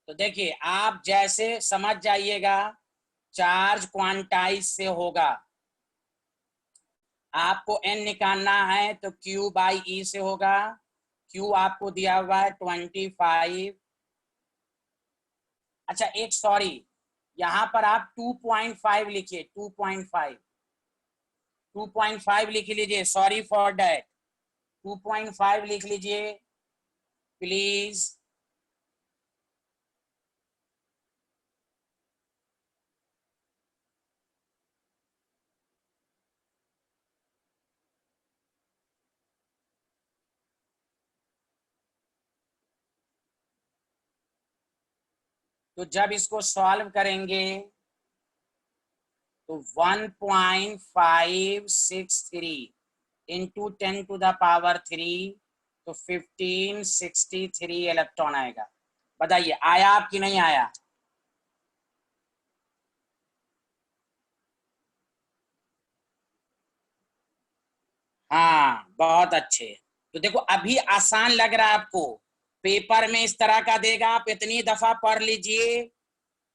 तो देखिए आप जैसे समझ जाइएगा, चार्ज क्वांटाइज से होगा। आपको n निकालना है तो Q बाई E से होगा। Q आपको दिया हुआ है 25। अच्छा एक सॉरी, यहां पर आप 2.5 लिखिए, 2.5 लिख लीजिए, सॉरी फॉर डैट, 2.5 लिख लीजिए प्लीज। तो जब इसको सॉल्व करेंगे तो 1.563 इंटू 10⁻³ तो 1563 इलेक्ट्रॉन आएगा। बताइए आया आप कि नहीं आया? हाँ बहुत अच्छे। तो देखो अभी आसान लग रहा है आपको, पेपर में इस तरह का देगा, आप इतनी दफा पढ़ लीजिए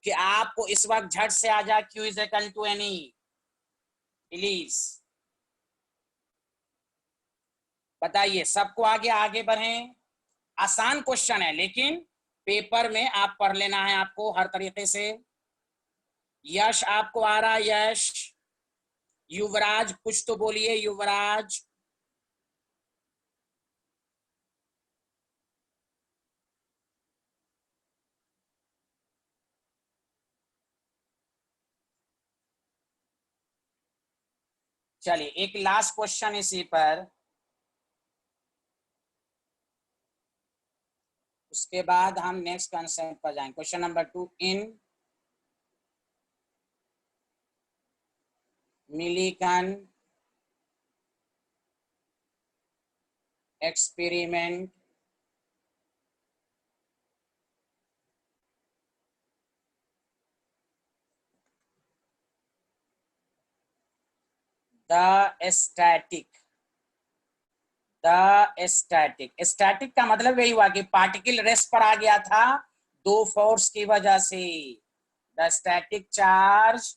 कि आपको इस वक्त झट से आ जाए Q is equal to n e. Please बताइए, सबको आगे आगे बढ़ें। आसान क्वेश्चन है लेकिन पेपर में आप पढ़ लेना है आपको हर तरीके से। यश आपको आ रहा है? यश, युवराज कुछ तो बोलिए, युवराज। चलिए एक लास्ट क्वेश्चन इसी पर, उसके बाद हम नेक्स्ट कंसेप्ट पर जाएंगे। Question number 2, in Millikan experiment the static का मतलब यही हुआ कि पार्टिकल रेस्ट पर आ गया था दो फोर्स की वजह से। द स्टैटिक चार्ज,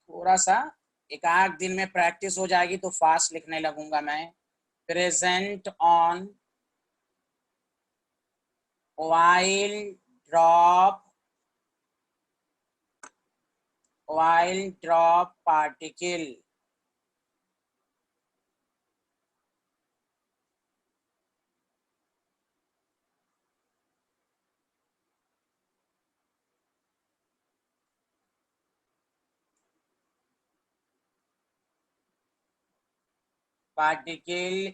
थोड़ा सा एक आध दिन में प्रैक्टिस हो जाएगी तो फास्ट लिखने लगूंगा मैं। Present on while drop particle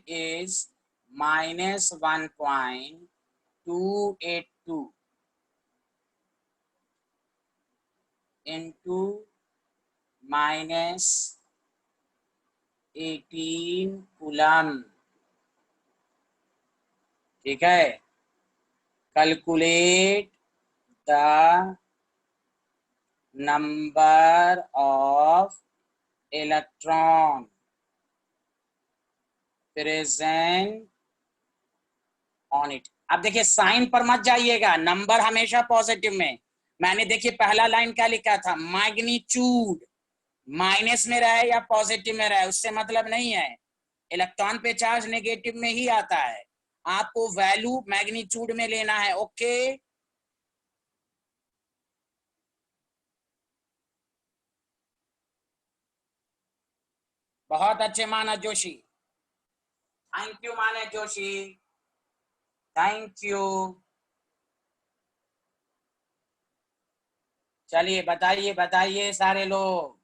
is minus 1.282 into minus 18 coulomb. ठीक है, calculate the number of electron present on it. अब देखिए साइन पर मत जाइएगा, नंबर हमेशा पॉजिटिव में। मैंने देखिए पहला लाइन क्या लिखा था, मैग्नीट्यूड, माइनस में रहे या पॉजिटिव में रहे उससे मतलब नहीं है, इलेक्ट्रॉन पे चार्ज नेगेटिव में ही आता है, आपको वैल्यू मैग्नीट्यूड में लेना है। ओके बहुत अच्छे Manas Joshi, thank you Manas Joshi, thank you. चलिए बताइए बताइए सारे लोग।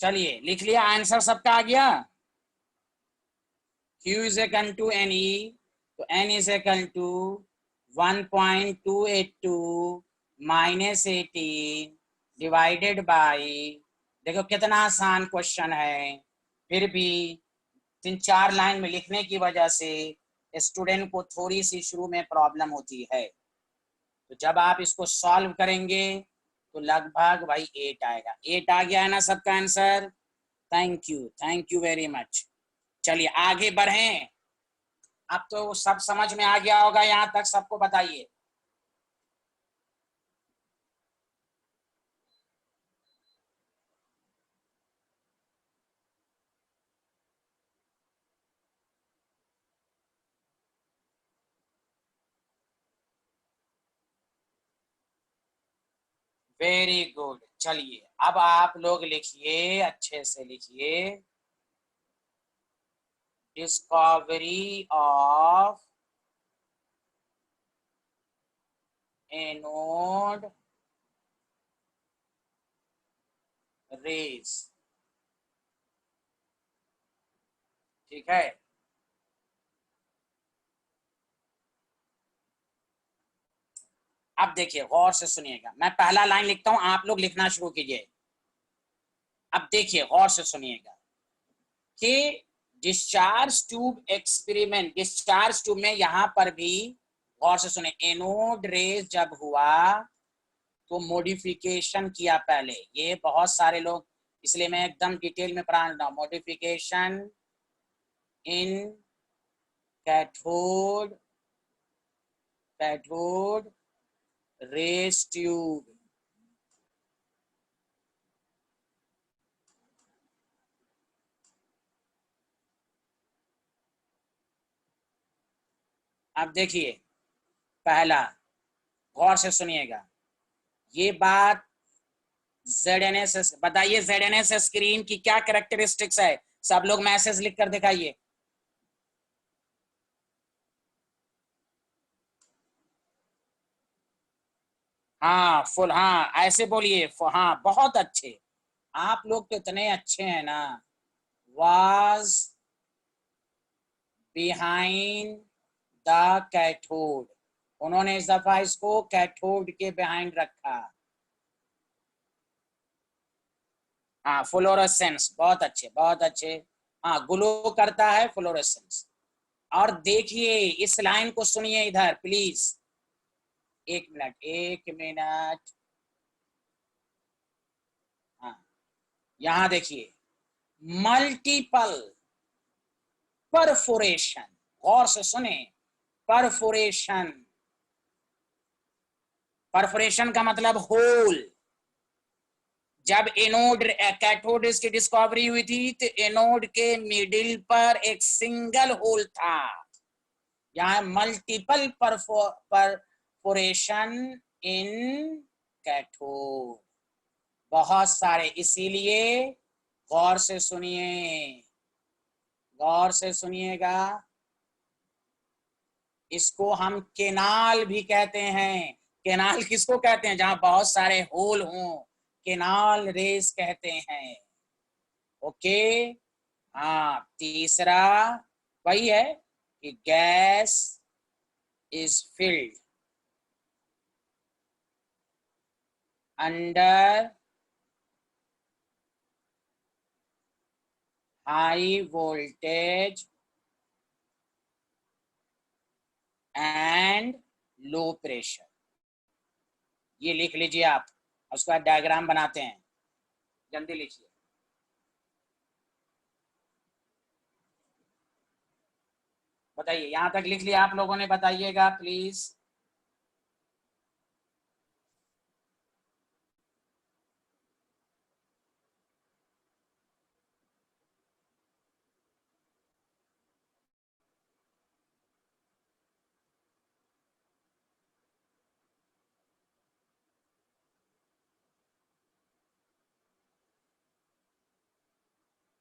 चलिए लिख लिया, आंसर सबका आ गया। Q is equal to NE, तो N is equal to 1.282 minus 18 divided by, देखो कितना आसान क्वेश्चन है, फिर भी 3-4 लाइन में लिखने की वजह से स्टूडेंट को थोड़ी सी शुरू में प्रॉब्लम होती है। तो जब आप इसको सॉल्व करेंगे तो लगभग भाई 8 आएगा। 8 आ गया है ना सबका answer? Thank you very much. चलिए आगे बढ़ें। अब तो सब समझ में आ गया होगा, यहां तक सबको बताइए। Very good. चलिए अब आप लोग लिखिए, अच्छे से लिखिए, डिस्कवरी ऑफ एनोड रेज। ठीक है, अब देखिए गौर से सुनिएगा, मैं पहला लाइन लिखता हूं, आप लोग लिखना शुरू कीजिए। अब देखिए गौर से सुनिएगा कि discharge tube experiment, discharge tube में यहां पर भी गौर से सुने, एनोड रेज जब हुआ तो मॉडिफिकेशन किया पहले, ये बहुत सारे लोग, इसलिए मैं एकदम डिटेल में पढ़ा रहा हूं। Modification in cathode rays tube. अब देखिए पहला, गौर से सुनिएगा, ये बात ZNS, बताइए ZNS स्क्रीन की क्या कैरेक्टरिस्टिक्स है? सब लोग मैसेज लिख कर दिखाइए। हाँ फुल, हाँ ऐसे बोलिए, हाँ बहुत अच्छे, आप लोग तो इतने अच्छे हैं ना। वाज बिहाइंड द कैथोड, उन्होंने इस दफा इसको कैथोड के बिहाइंड रखा। हाँ फ्लोरोसेंस, बहुत अच्छे बहुत अच्छे। हाँ ग्लो करता है फ्लोरोसेंस। और देखिए इस लाइन को सुनिए इधर प्लीज, एक मिनट एक मिनट। हाँ यहां देखिए, मल्टीपल परफोरेशन, गौर से सुने, परफोरेशन, परफोरेशन का मतलब होल। जब एनोड कैथोड की डिस्कवरी हुई थी तो एनोड के मिडिल पर एक सिंगल होल था, यहाँ मल्टीपल परफोरेशन इन कैथोड, बहुत सारे, इसीलिए गौर से सुनिए, गौर से सुनिएगा, इसको हम केनाल भी कहते हैं। केनाल किसको कहते हैं? जहां बहुत सारे होल हों, केनाल रेस कहते हैं। ओके। हाँ तीसरा वही है कि gas is filled under high voltage and low pressure. ये लिख लीजिए आप, उसका डायग्राम बनाते हैं, जल्दी लिखिए। बताइए यहां तक लिख लिया आप लोगों ने? बताइएगा प्लीज।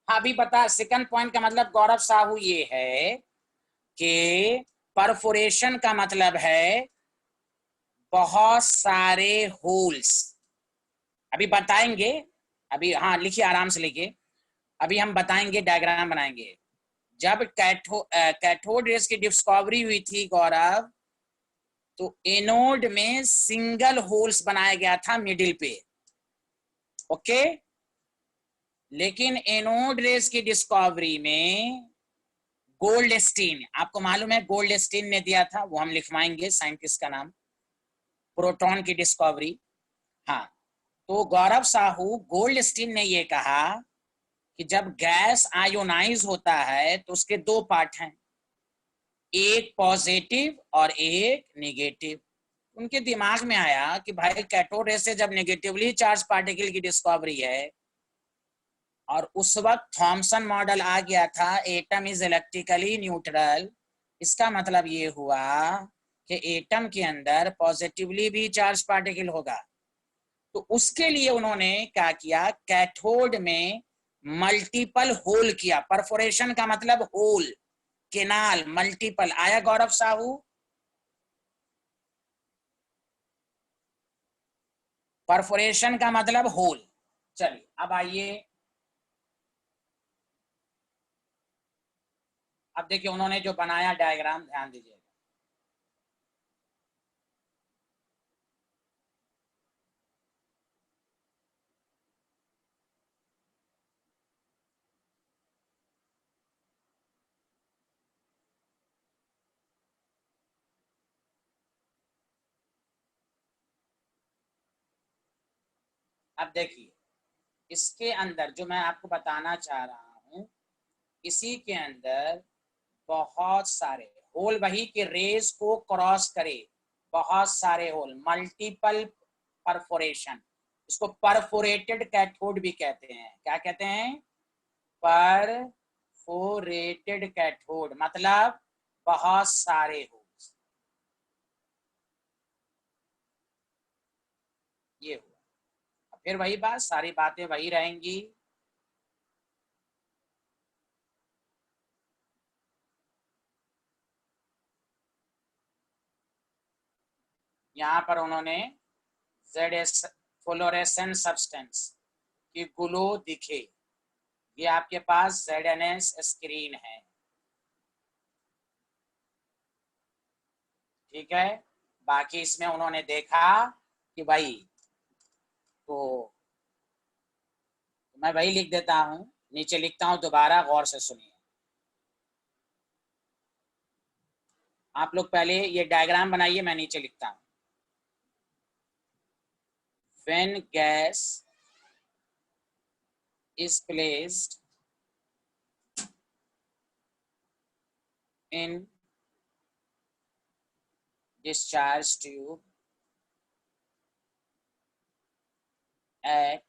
अभी बता, सेकंड पॉइंट का मतलब गौरव साहू ये है कि परफोरेशन का मतलब है बहुत सारे होल्स, अभी बताएंगे अभी हाँ लिखिए, आराम से लिखिए, अभी हम बताएंगे, डायग्राम बनाएंगे। जब कैथोड रेस की डिस्कवरी हुई थी गौरव, तो एनोड में सिंगल होल्स बनाया गया था मिडिल पे, ओके। लेकिन एनोड रेस की डिस्कवरी में गोल्डस्टीन, आपको मालूम है गोल्डस्टीन ने दिया था, वो हम लिखवाएंगे साइंटिस्ट का नाम, प्रोटॉन की डिस्कवरी। हाँ, तो गौरव साहू गोल्डस्टीन ने ये कहा कि जब गैस आयोनाइज होता है तो उसके दो पार्ट हैं, एक पॉजिटिव और एक नेगेटिव। उनके दिमाग में आया कि भाई कैथोड रेस से जब नेगेटिवली चार्ज पार्टिकल की डिस्कवरी है, और उस वक्त थॉमसन मॉडल आ गया था, एटम इज इलेक्ट्रिकली न्यूट्रल, इसका मतलब ये हुआ कि एटम के अंदर पॉजिटिवली भी चार्ज पार्टिकल होगा। तो उसके लिए उन्होंने क्या किया, कैथोड में मल्टीपल होल किया। परफोरेशन का मतलब होल, केनाल, मल्टीपल। आया गौरव साहू? परफोरेशन का मतलब होल। चलिए अब आइए, अब देखिए उन्होंने जो बनाया डायग्राम, ध्यान दीजिए। अब देखिए, इसके अंदर जो मैं आपको बताना चाह रहा हूं, इसी के अंदर बहुत सारे होल, वही के रेस को क्रॉस करे, बहुत सारे होल, मल्टीपल परफोरेशन। इसको परफोरेटेड कैथोड भी कहते हैं। क्या कहते हैं? परफोरेटेड कैथोड, मतलब बहुत सारे होल्स। ये हुआ, फिर वही बात, सारी बातें वही रहेंगी। यहाँ पर उन्होंने ZS फ्लोरेसेंट सब्सटेंस की ग्लो दिखे, ये आपके पास ZNS स्क्रीन है, ठीक है। बाकी इसमें उन्होंने देखा कि भाई, तो मैं वही लिख देता हूं, नीचे लिखता हूं, दोबारा गौर से सुनिए। आप लोग पहले ये डायग्राम बनाइए, मैं नीचे लिखता हूं। When gas is placed in discharge tube at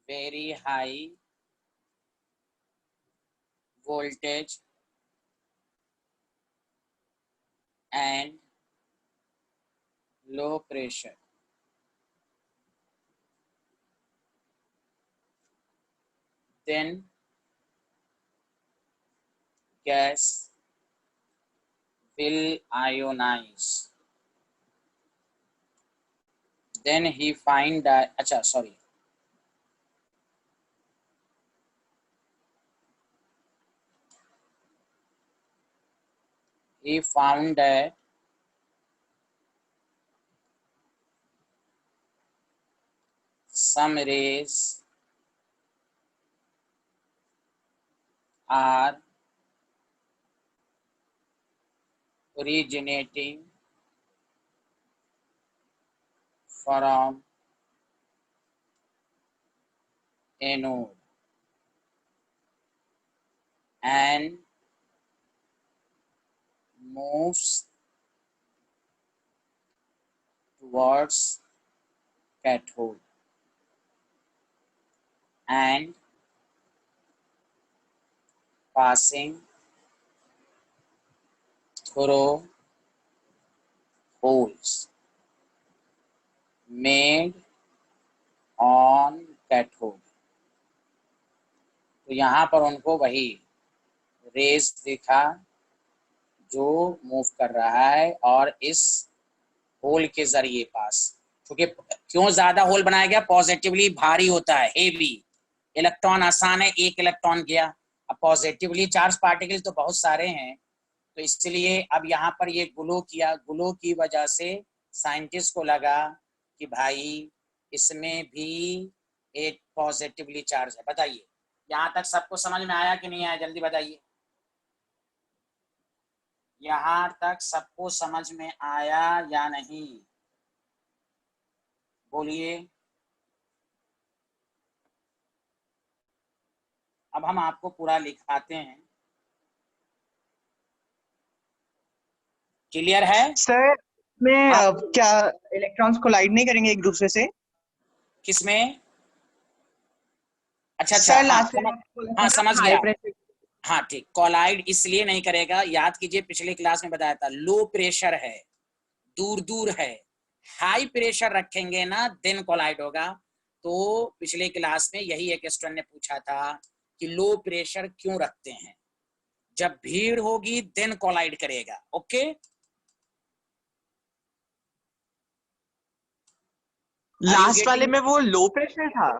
very high voltage and low pressure, then gas will ionize. Then he find that, अच्छा sorry, he found that some rays are originating from anode and moves towards cathode and passing through holes made on cathode। तो यहाँ पर उनको वही race दिखा जो move कर रहा है और इस होल के जरिए पास। क्योंकि क्यों ज्यादा होल बनाया गया, पॉजिटिवली भारी होता है, हेवी, इलेक्ट्रॉन आसान है, एक इलेक्ट्रॉन गया। अब पॉजिटिवली चार्ज पार्टिकल्स तो बहुत सारे हैं, तो इसलिए अब यहाँ पर ये ग्लो किया, ग्लो की वजह से साइंटिस्ट को लगा कि भाई इसमें भी एक पॉजिटिवली चार्ज है। बताइए यहाँ तक सबको समझ में आया कि नहीं आया, जल्दी बताइए। यहाँ तक सबको समझ में आया या नहीं, बोलिए। अब हम आपको पूरा लिखाते हैं, क्लियर है? सर में आप क्या इलेक्ट्रॉन्स कोलाइड नहीं करेंगे एक दूसरे से? किसमें? अच्छा अच्छा, सर हाँ लास्ट टाइम समझ, आपने बोला हाँ था समझ ना हाई गया। प्रेशर। हाँ ठीक, कोलाइड इसलिए नहीं करेगा, याद कीजिए पिछले क्लास में बताया था, लो प्रेशर है, दूर दूर है। हाई प्रेशर रखेंगे ना देन कोलाइड होगा। तो पिछले क्लास में यही एक स्टूडेंट ने पूछा था कि लो प्रेशर क्यों रखते हैं, जब भीड़ होगी देन कोलाइड करेगा। ओके, आर यू लास्ट वाले गेटिंग? में वो लो प्रेशर था।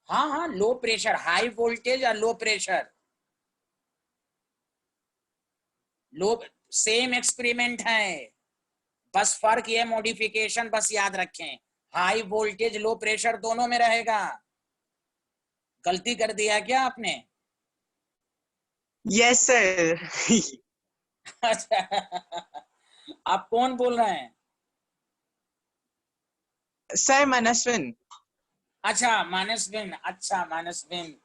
हाँ हाँ, लो प्रेशर, हाई वोल्टेज या लो प्रेशर, लो, सेम एक्सपेरिमेंट है, बस फर्क ये मॉडिफिकेशन बस याद रखें, हाई वोल्टेज लो प्रेशर दोनों में रहेगा। गलती कर दिया क्या आपने? Yes sir. अच्छा, आप कौन बोल रहे हैं? सर मनस्विन। अच्छा मानसविन, अच्छा मानसविन,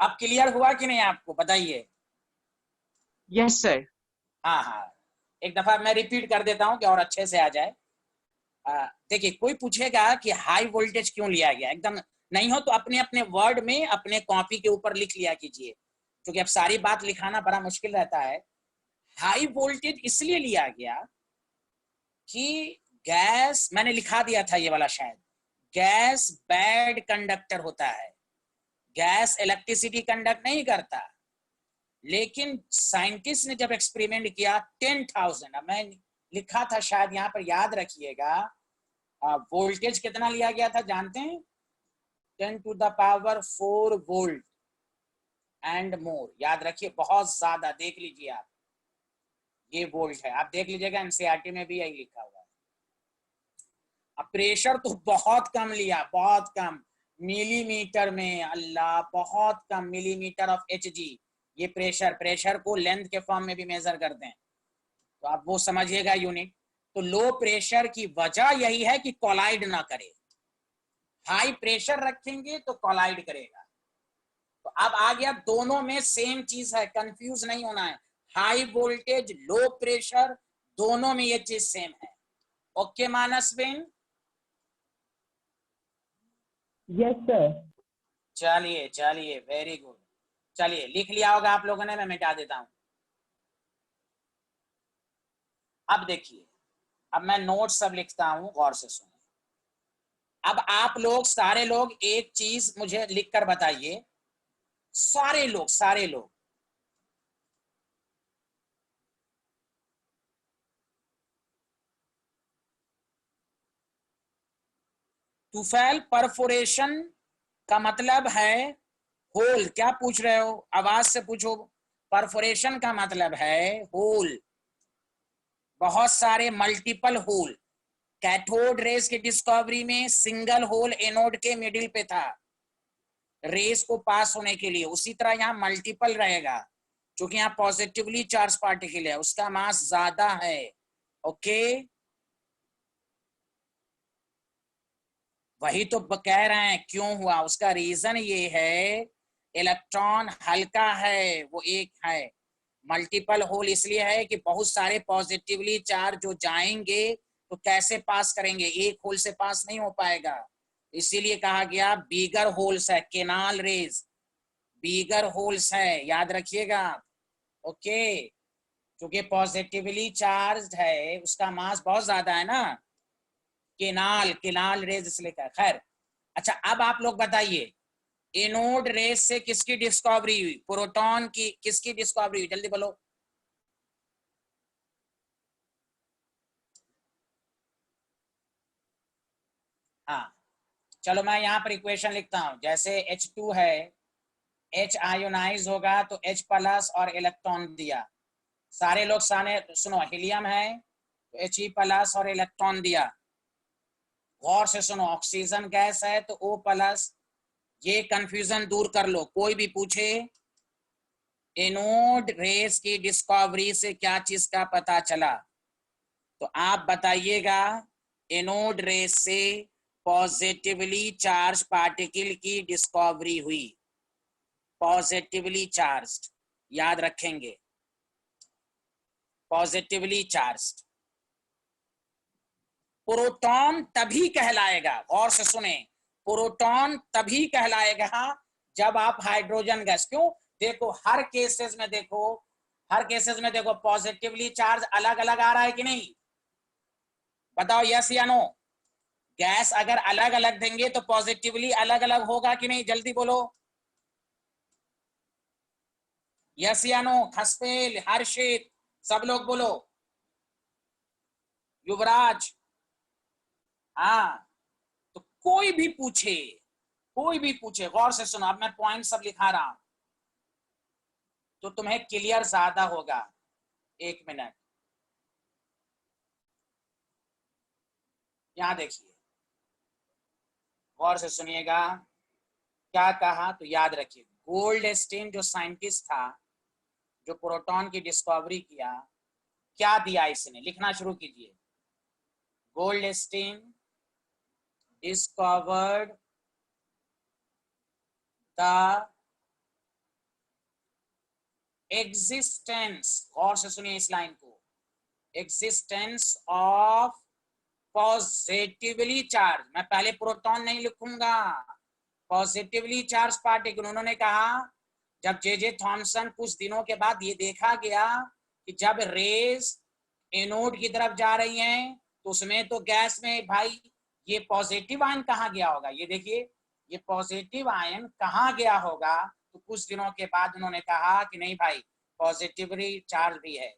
अब क्लियर हुआ कि नहीं आपको, बताइए। Yes sir. हाँ हाँ, एक दफा मैं रिपीट कर देता हूँ कि और अच्छे से आ जाए। देखिए कोई पूछेगा कि हाई वोल्टेज क्यों लिया गया, एकदम नहीं हो तो अपने अपने वर्ड में अपने कॉपी के ऊपर लिख लिया कीजिए, क्योंकि अब सारी बात लिखाना बड़ा मुश्किल रहता है। हाई वोल्टेज इसलिए लिया गया कि गैस, मैंने लिखा दिया था ये वाला शायद, गैस बैड कंडक्टर होता है, गैस इलेक्ट्रिसिटी कंडक्ट नहीं करता। लेकिन साइंटिस्ट ने जब एक्सपेरिमेंट किया 10,000, अब मैं लिखा था शायद यहाँ पर, याद रखिएगा, वोल्टेज कितना लिया गया था जानते हैं? 10⁴ वोल्ट एंड मोर, याद रखिए, बहुत ज्यादा, देख लीजिए आप, ये वोल्ट है, आप देख लीजिएगा एनसीईआरटी में भी यही लिखा हुआ है। अब प्रेशर तो बहुत कम लिया, बहुत कम, मिलीमीटर में, अल्लाह बहुत कम, मिलीमीटर ऑफ Hg, ये प्रेशर, प्रेशर को लेंथ के फॉर्म में भी मेजर करते हैं, तो आप वो समझिएगा यूनिट। तो लो प्रेशर की वजह यही है कि कोलाइड ना करे, हाई प्रेशर रखेंगे तो कोलाइड करेगा। तो अब आ गया, दोनों में सेम चीज है, कंफ्यूज नहीं होना है, हाई वोल्टेज लो प्रेशर दोनों में ये चीज सेम है। ओके मानस बेन, यस सर। चलिए चलिए, वेरी गुड। चलिए लिख लिया होगा आप लोगों ने, मैं मिटा देता हूं। अब देखिए, अब मैं नोट सब लिखता हूं, गौर से सुनिए। अब आप लोग सारे लोग एक चीज मुझे लिखकर बताइए, सारे लोग, सारे लोग, टूफेल परफोरेशन का मतलब है होल। क्या पूछ रहे हो, आवाज से पूछो। परफोरेशन का मतलब है होल, बहुत सारे मल्टीपल होल। कैथोड रेस की डिस्कवरी में सिंगल होल एनोड के मिडिल पे था रेस को पास होने के लिए, उसी तरह यहाँ मल्टीपल रहेगा, क्योंकि यहाँ पॉजिटिवली चार्ज पार्टिकल है, उसका मास ज्यादा है। ओके, वही तो कह रहे हैं क्यों हुआ, उसका रीजन ये है, इलेक्ट्रॉन हल्का है, वो एक है। मल्टीपल होल इसलिए है कि बहुत सारे पॉजिटिवली चार्ज जो जाएंगे तो कैसे पास करेंगे, एक होल से पास नहीं हो पाएगा, इसीलिए कहा गया बीगर होल्स है, केनाल रेज बीगर होल्स है, याद रखिएगा। ओके, क्योंकि पॉजिटिवली चार्ज है, उसका मास बहुत ज्यादा है ना, केनाल, केनाल रेज इसलिए कहा। खैर, अच्छा अब आप लोग बताइए, एनोड रेस से किसकी डिस्कवरी हुई, प्रोटॉन की, किसकी डिस्कवरी हुई, जल्दी बोलो। चलो मैं यहाँ पर इक्वेशन लिखता हूं, जैसे H2 है, H आयोनाइज होगा तो H प्लस और इलेक्ट्रॉन दिया, सारे लोग सामने सुनो, हीलियम है तो He प्लस और इलेक्ट्रॉन दिया, गौर से सुनो, ऑक्सीजन गैस है तो O प्लस, ये कंफ्यूजन दूर कर लो। कोई भी पूछे एनोड रेस की डिस्कवरी से क्या चीज का पता चला, तो आप बताइएगा एनोड रेस से पॉजिटिवली चार्ज पार्टिकल की डिस्कवरी हुई, पॉजिटिवली चार्ज्ड, याद रखेंगे, पॉजिटिवली चार्ज्ड। प्रोटॉन तभी कहलाएगा, गौर से सुने, प्रोटॉन तभी कहलाएगा जब आप हाइड्रोजन गैस, क्यों देखो हर केसेस में देखो, हर केसेस में देखो पॉजिटिवली चार्ज अलग अलग आ रहा है कि नहीं, बताओ यस या नो। गैस अगर अलग अलग देंगे तो पॉजिटिवली अलग अलग होगा कि नहीं, जल्दी बोलो यस या नो। खसपेल, हर्षित, सब लोग बोलो, युवराज, हाँ। तो कोई भी पूछे, कोई भी पूछे, गौर से सुनो, अब मैं पॉइंट सब लिखा रहा हूं तो तुम्हें क्लियर ज्यादा होगा। एक मिनट, यहां देखिए, गौर से सुनिएगा, क्या कहा तो याद रखिए। गोल्डस्टीन जो साइंटिस्ट था, जो प्रोटॉन की डिस्कवरी किया, क्या दिया इसने, लिखना शुरू कीजिए। गोल्डस्टीन डिस्कवर्ड द एग्जिस्टेंस, गौर से सुनिए इस लाइन को, एग्जिस्टेंस ऑफ पॉजिटिवली चार्ज, मैं पहले प्रोटॉन नहीं लिखूंगा, पॉजिटिवली चार्ज पार्टिकल। उन्होंने कहा जब जे थॉमसन कुछ दिनों के बाद ये देखा गया कि जब रेस एनोड की तरफ जा रही हैं तो उसमें तो गैस में भाई ये पॉजिटिव आयन कहाँ गया होगा, ये देखिए ये पॉजिटिव आयन कहाँ गया होगा, तो कुछ दिनों के बाद उन्होंने कहा कि नहीं भाई पॉजिटिवली चार्ज भी है,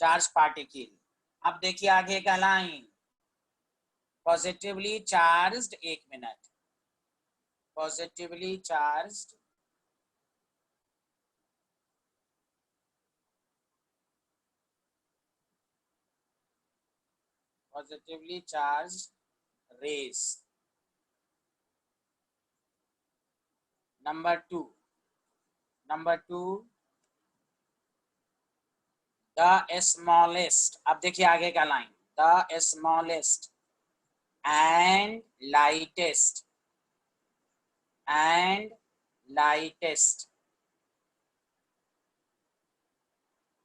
चार्ज पार्टिकल। अब देखिए आगे का लाइन, पॉजिटिवली चार्ज्ड, एक minute, positively charged positively charged rays. Number two, the smallest, अब देखिए आगे का line, the smallest and lightest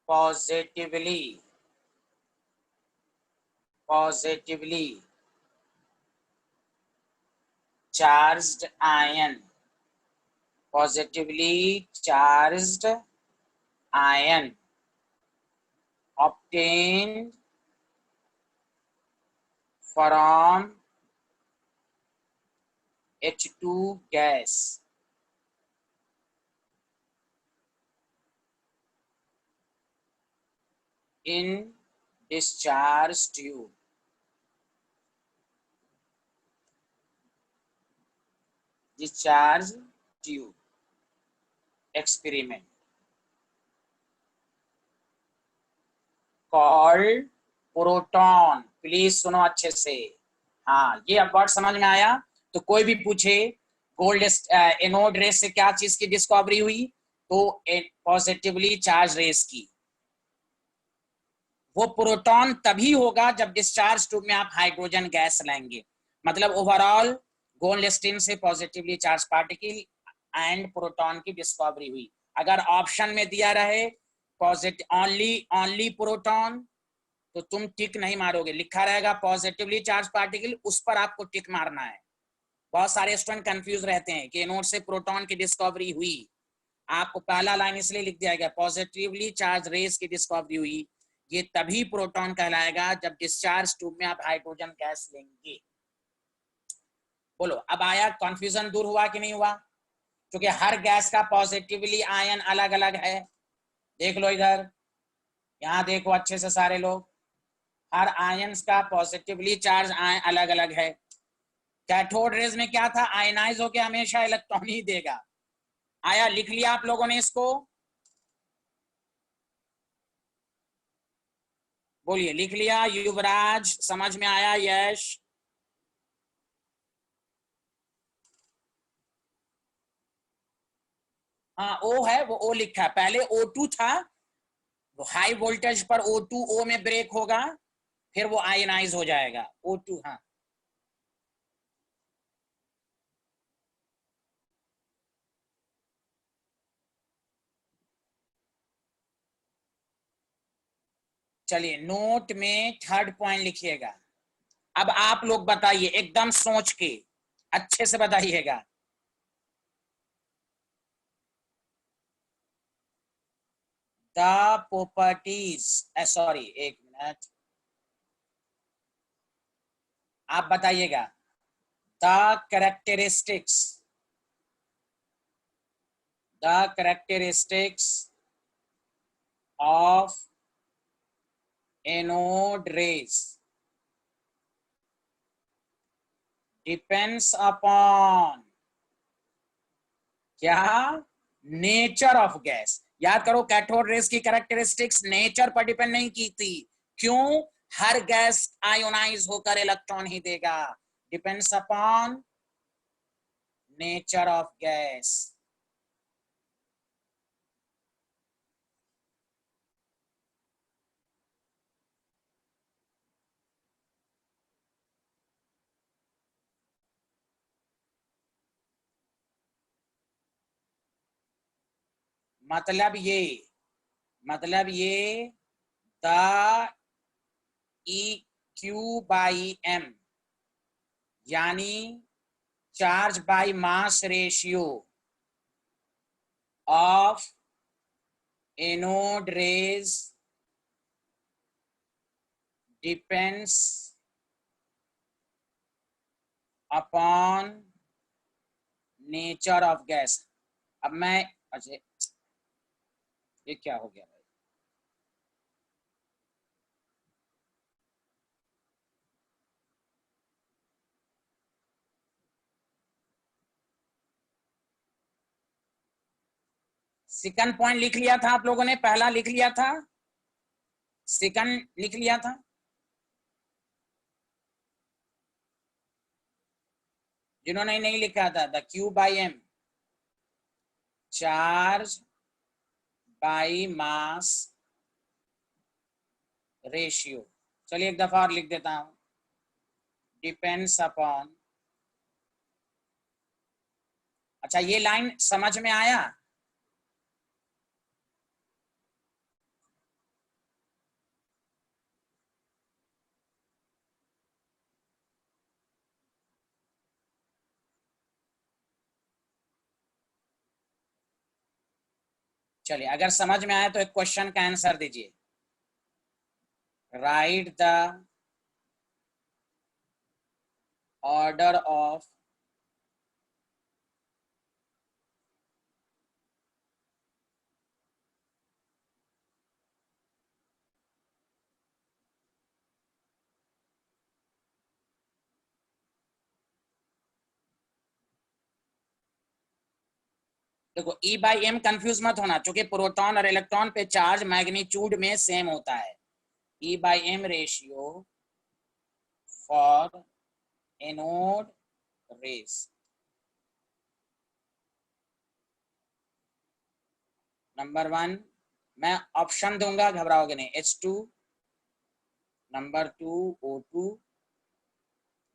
positively charged ion, positively charged ion obtained from H2 gas in discharge tube, discharge tube experiment called proton. Please सुनो अच्छे से, हाँ ये अब वर्ड समझ में आया। तो कोई भी पूछे गोल्ड एनोड रेस से क्या चीज की डिस्कवरी हुई, तो पॉजिटिवली चार्ज रेस की। वो प्रोटॉन तभी होगा जब डिस्चार्ज ट्यूब में आप हाइड्रोजन गैस लेंगे, मतलब ओवरऑल गोल्डस्टीन से positively charge particle and proton की डिस्कवरी हुई। अगर ऑप्शन में दिया रहे पॉजिटिव ओनली प्रोटॉन तो तुम टिक नहीं मारोगे, लिखा रहेगा पॉजिटिवली चार्ज पार्टिकल, उस पर आपको टिक मारना है। बहुत सारे स्टूडेंट कंफ्यूज रहते हैं कि एनोड से प्रोटॉन की डिस्कवरी हुई, आपको पहला लाइन इसलिए लिख दिया गया पॉजिटिवली चार्ज रेस की डिस्कवरी हुई, ये तभी प्रोटॉन कहलाएगा जब डिस्चार्ज ट्यूब में आप हाइड्रोजन गैस लेंगे। बोलो अब आया, कंफ्यूजन दूर हुआ कि नहीं हुआ, क्योंकि हर गैस का पॉजिटिवली आयन अलग अलग है। देख लो इधर, यहां देखो अच्छे से सारे लोग, हर आयन का पॉजिटिवली चार्ज आयन अलग अलग है। कैथोड रेज में क्या था, आयनाइज होके हमेशा इलेक्ट्रॉन ही देगा। आया, लिख लिया आप लोगों ने इसको, बोलिए लिख लिया। युवराज समझ में आया? यश, हाँ ओ है, वो ओ लिखा है, पहले O2 था, वो हाई वोल्टेज पर O2 O में ब्रेक होगा, फिर वो आयनाइज हो जाएगा O2। हाँ चलिए, नोट में थर्ड पॉइंट लिखिएगा। अब आप लोग बताइए, एकदम सोच के अच्छे से बताइएगा। द प्रॉपर्टीज, सॉरी एक मिनट, आप बताइएगा। The characteristics, the characteristics of anode rays depends upon क्या, नेचर ऑफ गैस। याद करो, कैथोड रेज की कैरेक्टरिस्टिक्स नेचर पर डिपेंड नहीं की थी। क्यों? हर गैस आयोनाइज होकर इलेक्ट्रॉन ही देगा। Depends upon nature of gas. मतलब ये द EQ/m यानी charge by mass ratio of anode rays depends upon nature of gas. अब मैं, अच्छा ये क्या हो गया भाई? सेकंड पॉइंट लिख लिया था आप लोगों ने, पहला लिख लिया था, सेकंड लिख लिया था। जिन्होंने नहीं लिखा था, the Q/m charge by mass ratio. चलिए एक दफा और लिख देता हूं, डिपेंड्स अपॉन। अच्छा ये लाइन समझ में आया? चलिए अगर समझ में आया तो एक क्वेश्चन का आंसर दीजिए। राइट द ऑर्डर ऑफ देखो E/m कंफ्यूज मत होना, क्योंकि प्रोटॉन और इलेक्ट्रॉन पे चार्ज मैग्नीट्यूड में सेम होता है। E/m ratio for anode rays. Number 1 मैं ऑप्शन दूंगा, घबराओगे नहीं। H2, number 2 O2,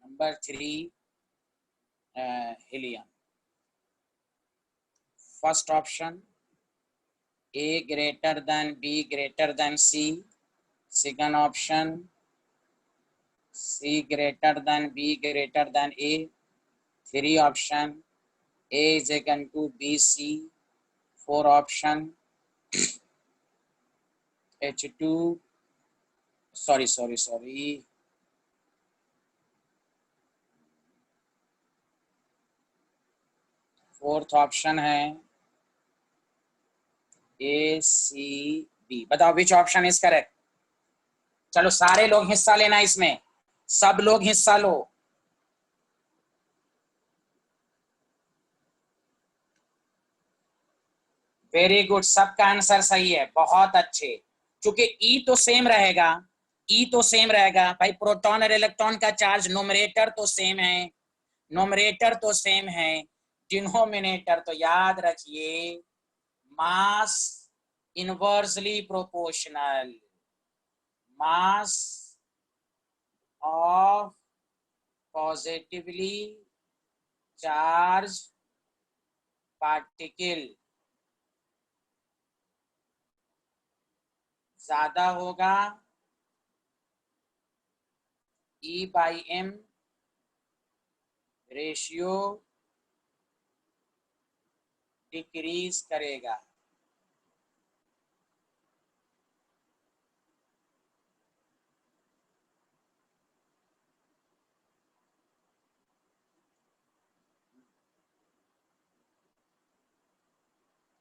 number 3 helium. First option A greater than B greater than C. Second option C greater than B greater than A. Three option A is equal to BC. Four option H2, sorry. Fourth option है ACB। बताओ which option is correct? चलो सारे लोग हिस्सा लेना इसमें, सब लोग हिस्सा लो। वेरी गुड, सबका आंसर सही है, बहुत अच्छे। क्योंकि ई तो सेम रहेगा, ई तो सेम रहेगा भाई, प्रोटॉन और इलेक्ट्रॉन का चार्ज नोमरेटर तो सेम है, नोमरेटर तो सेम है, डिनोमिनेटर तो याद रखिए mass inversely proportional, mass of positively charge particle ज्यादा होगा E by M ratio decrease करेगा।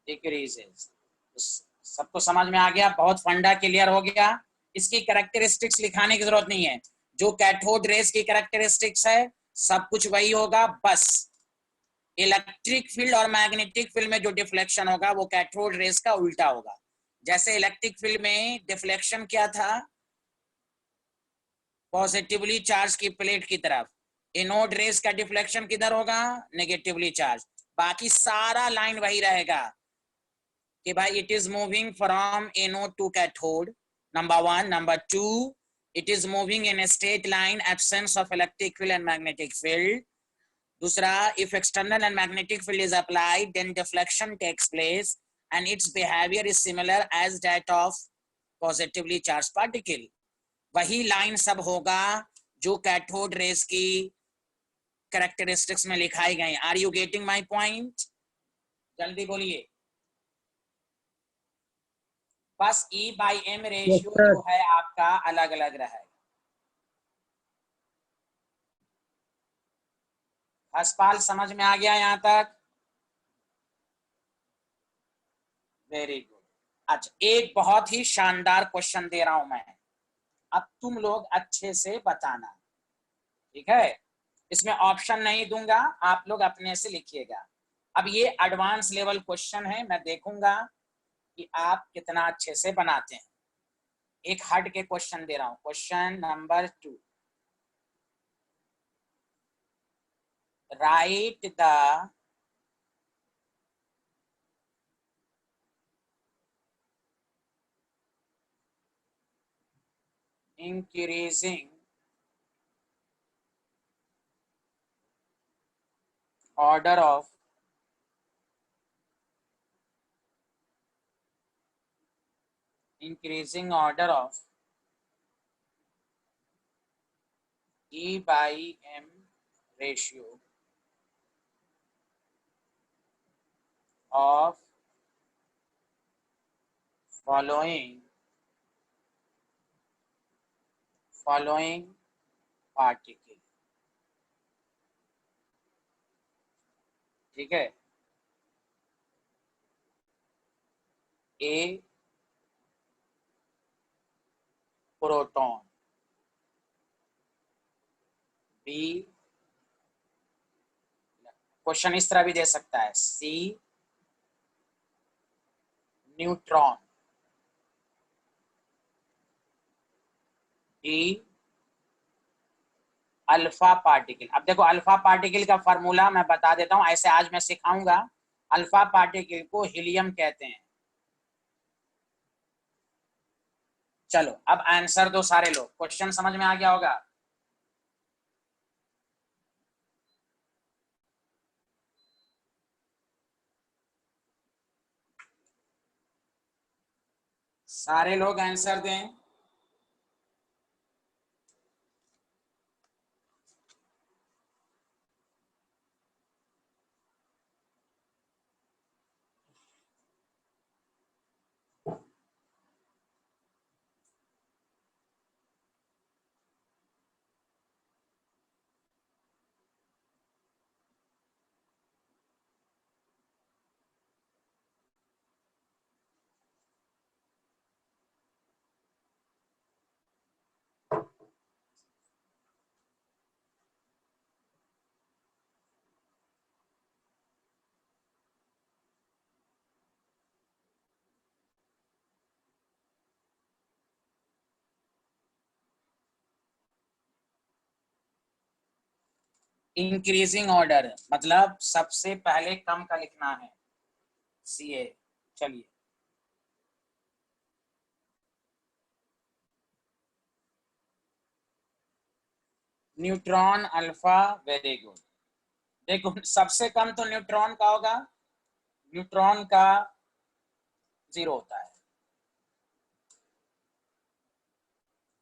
डिक्रीजेस, सबको समझ में आ गया, बहुत फंडा क्लियर हो गया। इसकी कैरेक्टरिस्टिक्स लिखाने की जरूरत नहीं है, जो कैथोड रेस की कैरेक्टरिस्टिक्स है सब कुछ वही होगा, बस इलेक्ट्रिक फील्ड और मैग्नेटिक फील्ड में जो डिफ्लेक्शन होगा वो कैथोड रेस का उल्टा होगा। जैसे इलेक्ट्रिक फील्ड में डिफ्लेक्शन क्या था, पॉजिटिवली चार्ज की प्लेट की तरफ, एनोड रेस का डिफ्लेक्शन किधर होगा, नेगेटिवली चार्ज। बाकी सारा लाइन वही रहेगा कि भाई it is moving from anode to cathode, number one. Number two, it is moving in straight line, absence of electric field and magnetic field. दूसरा, if external and magnetic field is applied, then deflection takes place and its behavior is similar as that of positively charged particle। वही line सब होगा जो cathode rays की characteristics में लिखाई गई। Are you getting my point? जल्दी बोलिए। बस E by m Yes, ratio sir. जो है आपका अलग अलग रहेगा। हसपाल समझ में आ गया यहां तक? Very good. अच्छा, एक बहुत ही शानदार क्वेश्चन दे रहा हूं मैं, अब तुम लोग अच्छे से बताना, ठीक है? इसमें ऑप्शन नहीं दूंगा, आप लोग अपने से लिखिएगा। अब ये एडवांस लेवल क्वेश्चन है, मैं देखूंगा कि आप कितना अच्छे से बनाते हैं। एक हट के क्वेश्चन दे रहा हूं, question number 2। Right the increasing order of E by M ratio of following particle। ठीक है, ए प्रोटॉन, बी, क्वेश्चन इस तरह भी दे सकता है, सी न्यूट्रॉन, डी अल्फा पार्टिकल। अब देखो अल्फा पार्टिकल का फॉर्मूला मैं बता देता हूं, ऐसे आज मैं सिखाऊंगा। अल्फा पार्टिकल को हीलियम कहते हैं। चलो अब आंसर दो सारे लोग, क्वेश्चन समझ में आ गया होगा। सारे लोग आंसर दें। इंक्रीजिंग ऑर्डर मतलब सबसे पहले कम का लिखना है, CA। चलिए न्यूट्रॉन अल्फा, वेरी गुड। देखो सबसे कम तो न्यूट्रॉन का होगा, न्यूट्रॉन का 0 होता है।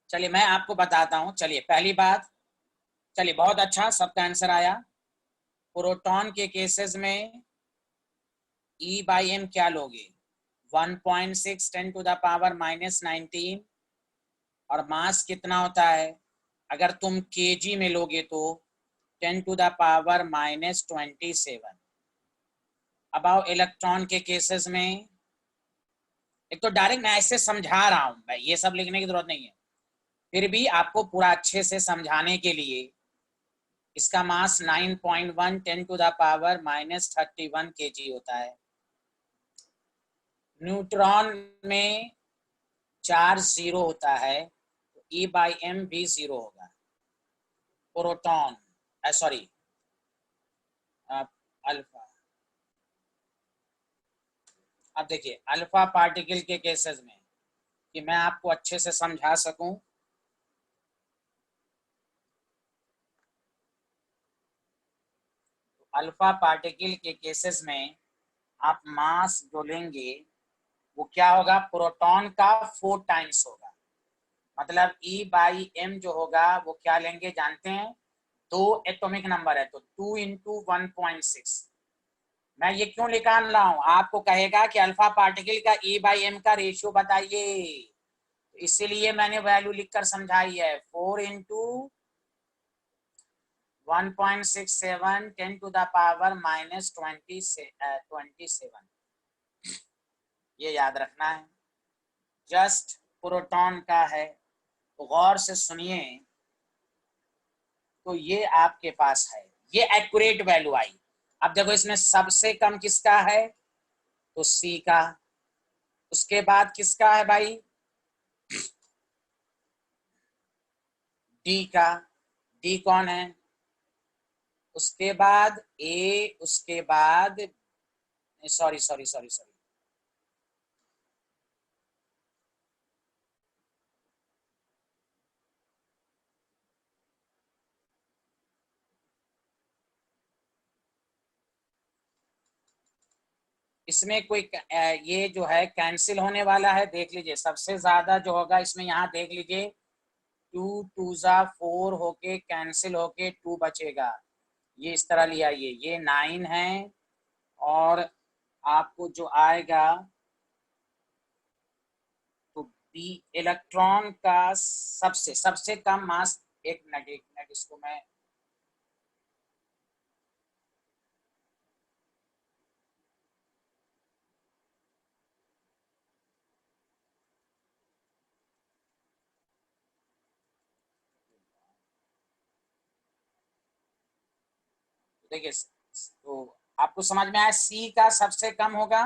चलिए मैं आपको बताता हूं। चलिए पहली बात, चलिए बहुत अच्छा, सबका आंसर आया। प्रोटॉन के केसेस में E/m क्या लोगे? 1.6 10⁻⁻19 और मास कितना होता है? अगर तुम केजी में लोगे तो 10⁻⁻27। अब आओ इलेक्ट्रॉन के केसेस में। एक तो डायरेक्ट मैं ऐसे समझा रहा हूं, मैं ये सब लिखने की जरूरत नहीं है, फिर भी आपको पूरा अच्छे से समझाने के लिए इसका मास 9.1 10⁻⁻31 kg होता है। न्यूट्रॉन में 4 0 होता है, तो E/m भी 0 होगा। Proton sorry alpha. अब देखिए अल्फा पार्टिकल के केसेस में, कि मैं आपको अच्छे से समझा सकूं, तो अल्फा पार्टिकल के केसेस में आप मास जो लेंगे वो क्या होगा? प्रोटॉन का 4 टाइम्स होगा। मतलब E/m जो होगा वो क्या लेंगे जानते हैं? 2 एटॉमिक नंबर है तो 2 × 1.6। मैं ये क्यों निकाल रहा हूं? आपको कहेगा कि अल्फा पार्टिकल का E/m का रेशियो बताइए, इसीलिए मैंने वैल्यू लिखकर समझाई है। 4 × 1.67 10⁻⁻27। ये याद रखना है। जस्ट प्रोटॉन का है, तो गौर से सुनिए। तो ये आपके पास है, ये एक्यूरेट वैल्यू आई। अब देखो इसमें सबसे कम किसका है? तो C का। उसके बाद किसका है भाई? D का। D कौन है? उसके बाद A, उसके बाद सॉरी सॉरी सॉरी सॉरी इसमें कोई ये जो है कैंसिल होने वाला है, देख लीजिए। सबसे ज्यादा जो होगा इसमें, यहाँ देख लीजिए, 2 2 4 होके कैंसिल होके 2 बचेगा। ये इस तरह लिया, ये 9 है। और आपको जो आएगा तो बी इलेक्ट्रॉन का सबसे सबसे कम मास। एक मिनट इसको मैं देखिए, तो आपको समझ में आया। सी का सबसे कम होगा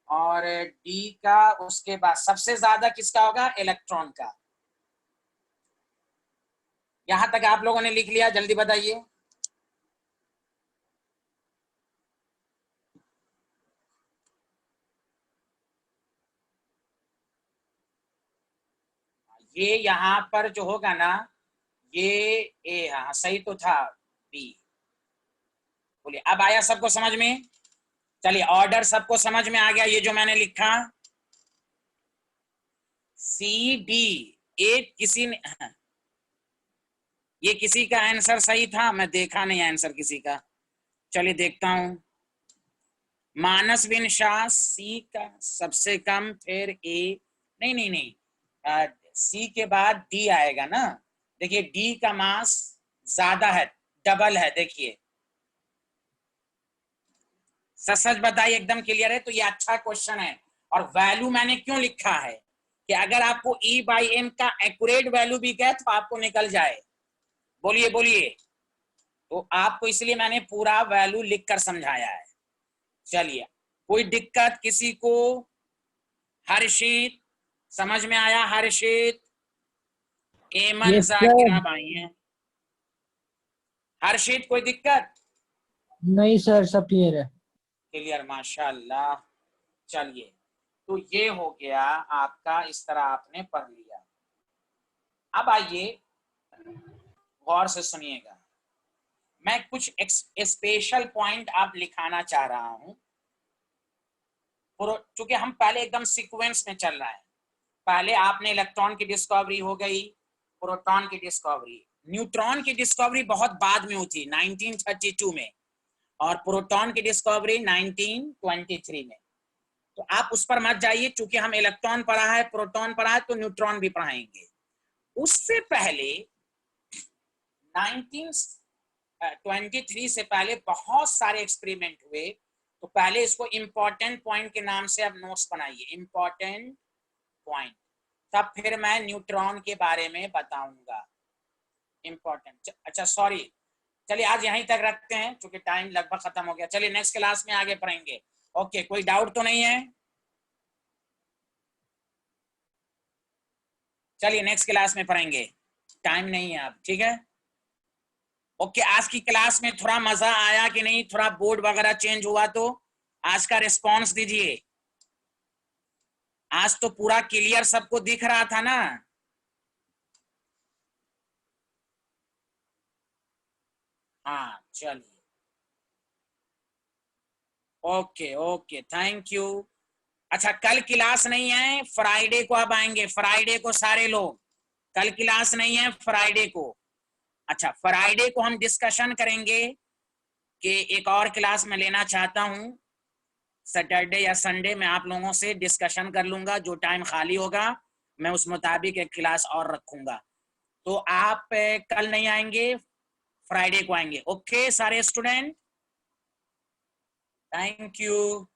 और डी का उसके बाद सबसे ज्यादा किसका होगा? इलेक्ट्रॉन का। यहां तक आप लोगों ने लिख लिया? जल्दी बताइए। ये यहाँ पर जो होगा ना, ये ए, हाँ सही तो था, बी। बोलिए अब आया सबको समझ में? चलिए ऑर्डर सबको समझ में आ गया? ये जो मैंने लिखा C D, एक किसी ने, ये किसी का आंसर सही था? मैं देखा नहीं आंसर किसी का। चलिए देखता हूं। मानस बिन शाह C का सबसे कम, फिर A। नहीं नहीं नहीं, C के बाद D आएगा ना। देखिए D का मास ज्यादा है, डबल है। देखिए सच सच बताइए, एकदम क्लियर है? तो ये अच्छा क्वेश्चन है। और वैल्यू मैंने क्यों लिखा है कि अगर आपको E/m का एक्यूरेट वैल्यू भी गया तो आपको निकल जाए। बोलिए बोलिए। तो आपको इसलिए मैंने पूरा वैल्यू लिखकर समझाया है। चलिए कोई दिक्कत किसी को? हर्षित समझ में आया? हर्षित, एमन, Yes, sir. जाकिरा भाई हैं। हर्षित कोई दिक्कत? नहीं सर, सब क्लियर है। क्लियर, माशाल्लाह। चलिए, तो ये हो गया आपका, इस तरह आपने पढ़ लिया। अब आइए गौर से सुनिएगा, मैं कुछ स्पेशल पॉइंट आप लिखाना चाह रहा हूं, चूंकि हम पहले एकदम सीक्वेंस में चल रहा है। पहले आपने इलेक्ट्रॉन की डिस्कवरी हो गई, प्रोटॉन की डिस्कवरी, न्यूट्रॉन की डिस्कवरी बहुत बाद में हुई थी 1932 में, और प्रोटॉन की डिस्कवरी 1923 में। तो आप उस पर मत जाइए, चूंकि हम इलेक्ट्रॉन पढ़ा है, प्रोटॉन पढ़ा है, तो न्यूट्रॉन भी पढ़ाएंगे। उससे पहले 1923 से पहले बहुत सारे एक्सपेरिमेंट हुए। तो पहले इसको इंपॉर्टेंट पॉइंट के नाम से आप नोट्स बनाइए, इंपॉर्टेंट पॉइंट, तब फिर मैं न्यूट्रॉन के बारे में बताऊंगा। इंपॉर्टेंट, अच्छा सॉरी, चलिए आज यहीं तक रखते हैं, क्योंकि टाइम लगभग खत्म हो गया। चलिए नेक्स्ट क्लास में आगे पढ़ेंगे। ओके, कोई डाउट तो नहीं है? चलिए नेक्स्ट क्लास में पढ़ेंगे, टाइम नहीं है अब, ठीक है? ओके, आज की क्लास में थोड़ा मजा आया कि नहीं? थोड़ा बोर्ड वगैरह चेंज हुआ तो आज का रिस्पॉन्स दीजिए। आज तो पूरा क्लियर सबको दिख रहा था ना? हाँ चलिए, ओके ओके, थैंक यू। अच्छा, कल क्लास नहीं है, फ्राइडे को अब आएंगे, फ्राइडे को सारे लोग। कल क्लास नहीं है फ्राइडे को। अच्छा, फ्राइडे को हम डिस्कशन करेंगे कि एक और क्लास में लेना चाहता हूं, सैटरडे या संडे में आप लोगों से डिस्कशन कर लूंगा, जो टाइम खाली होगा मैं उस मुताबिक एक क्लास और रखूंगा। तो आप कल नहीं आएंगे, फ्राइडे को आएंगे। ओके सारे स्टूडेंट, थैंक यू।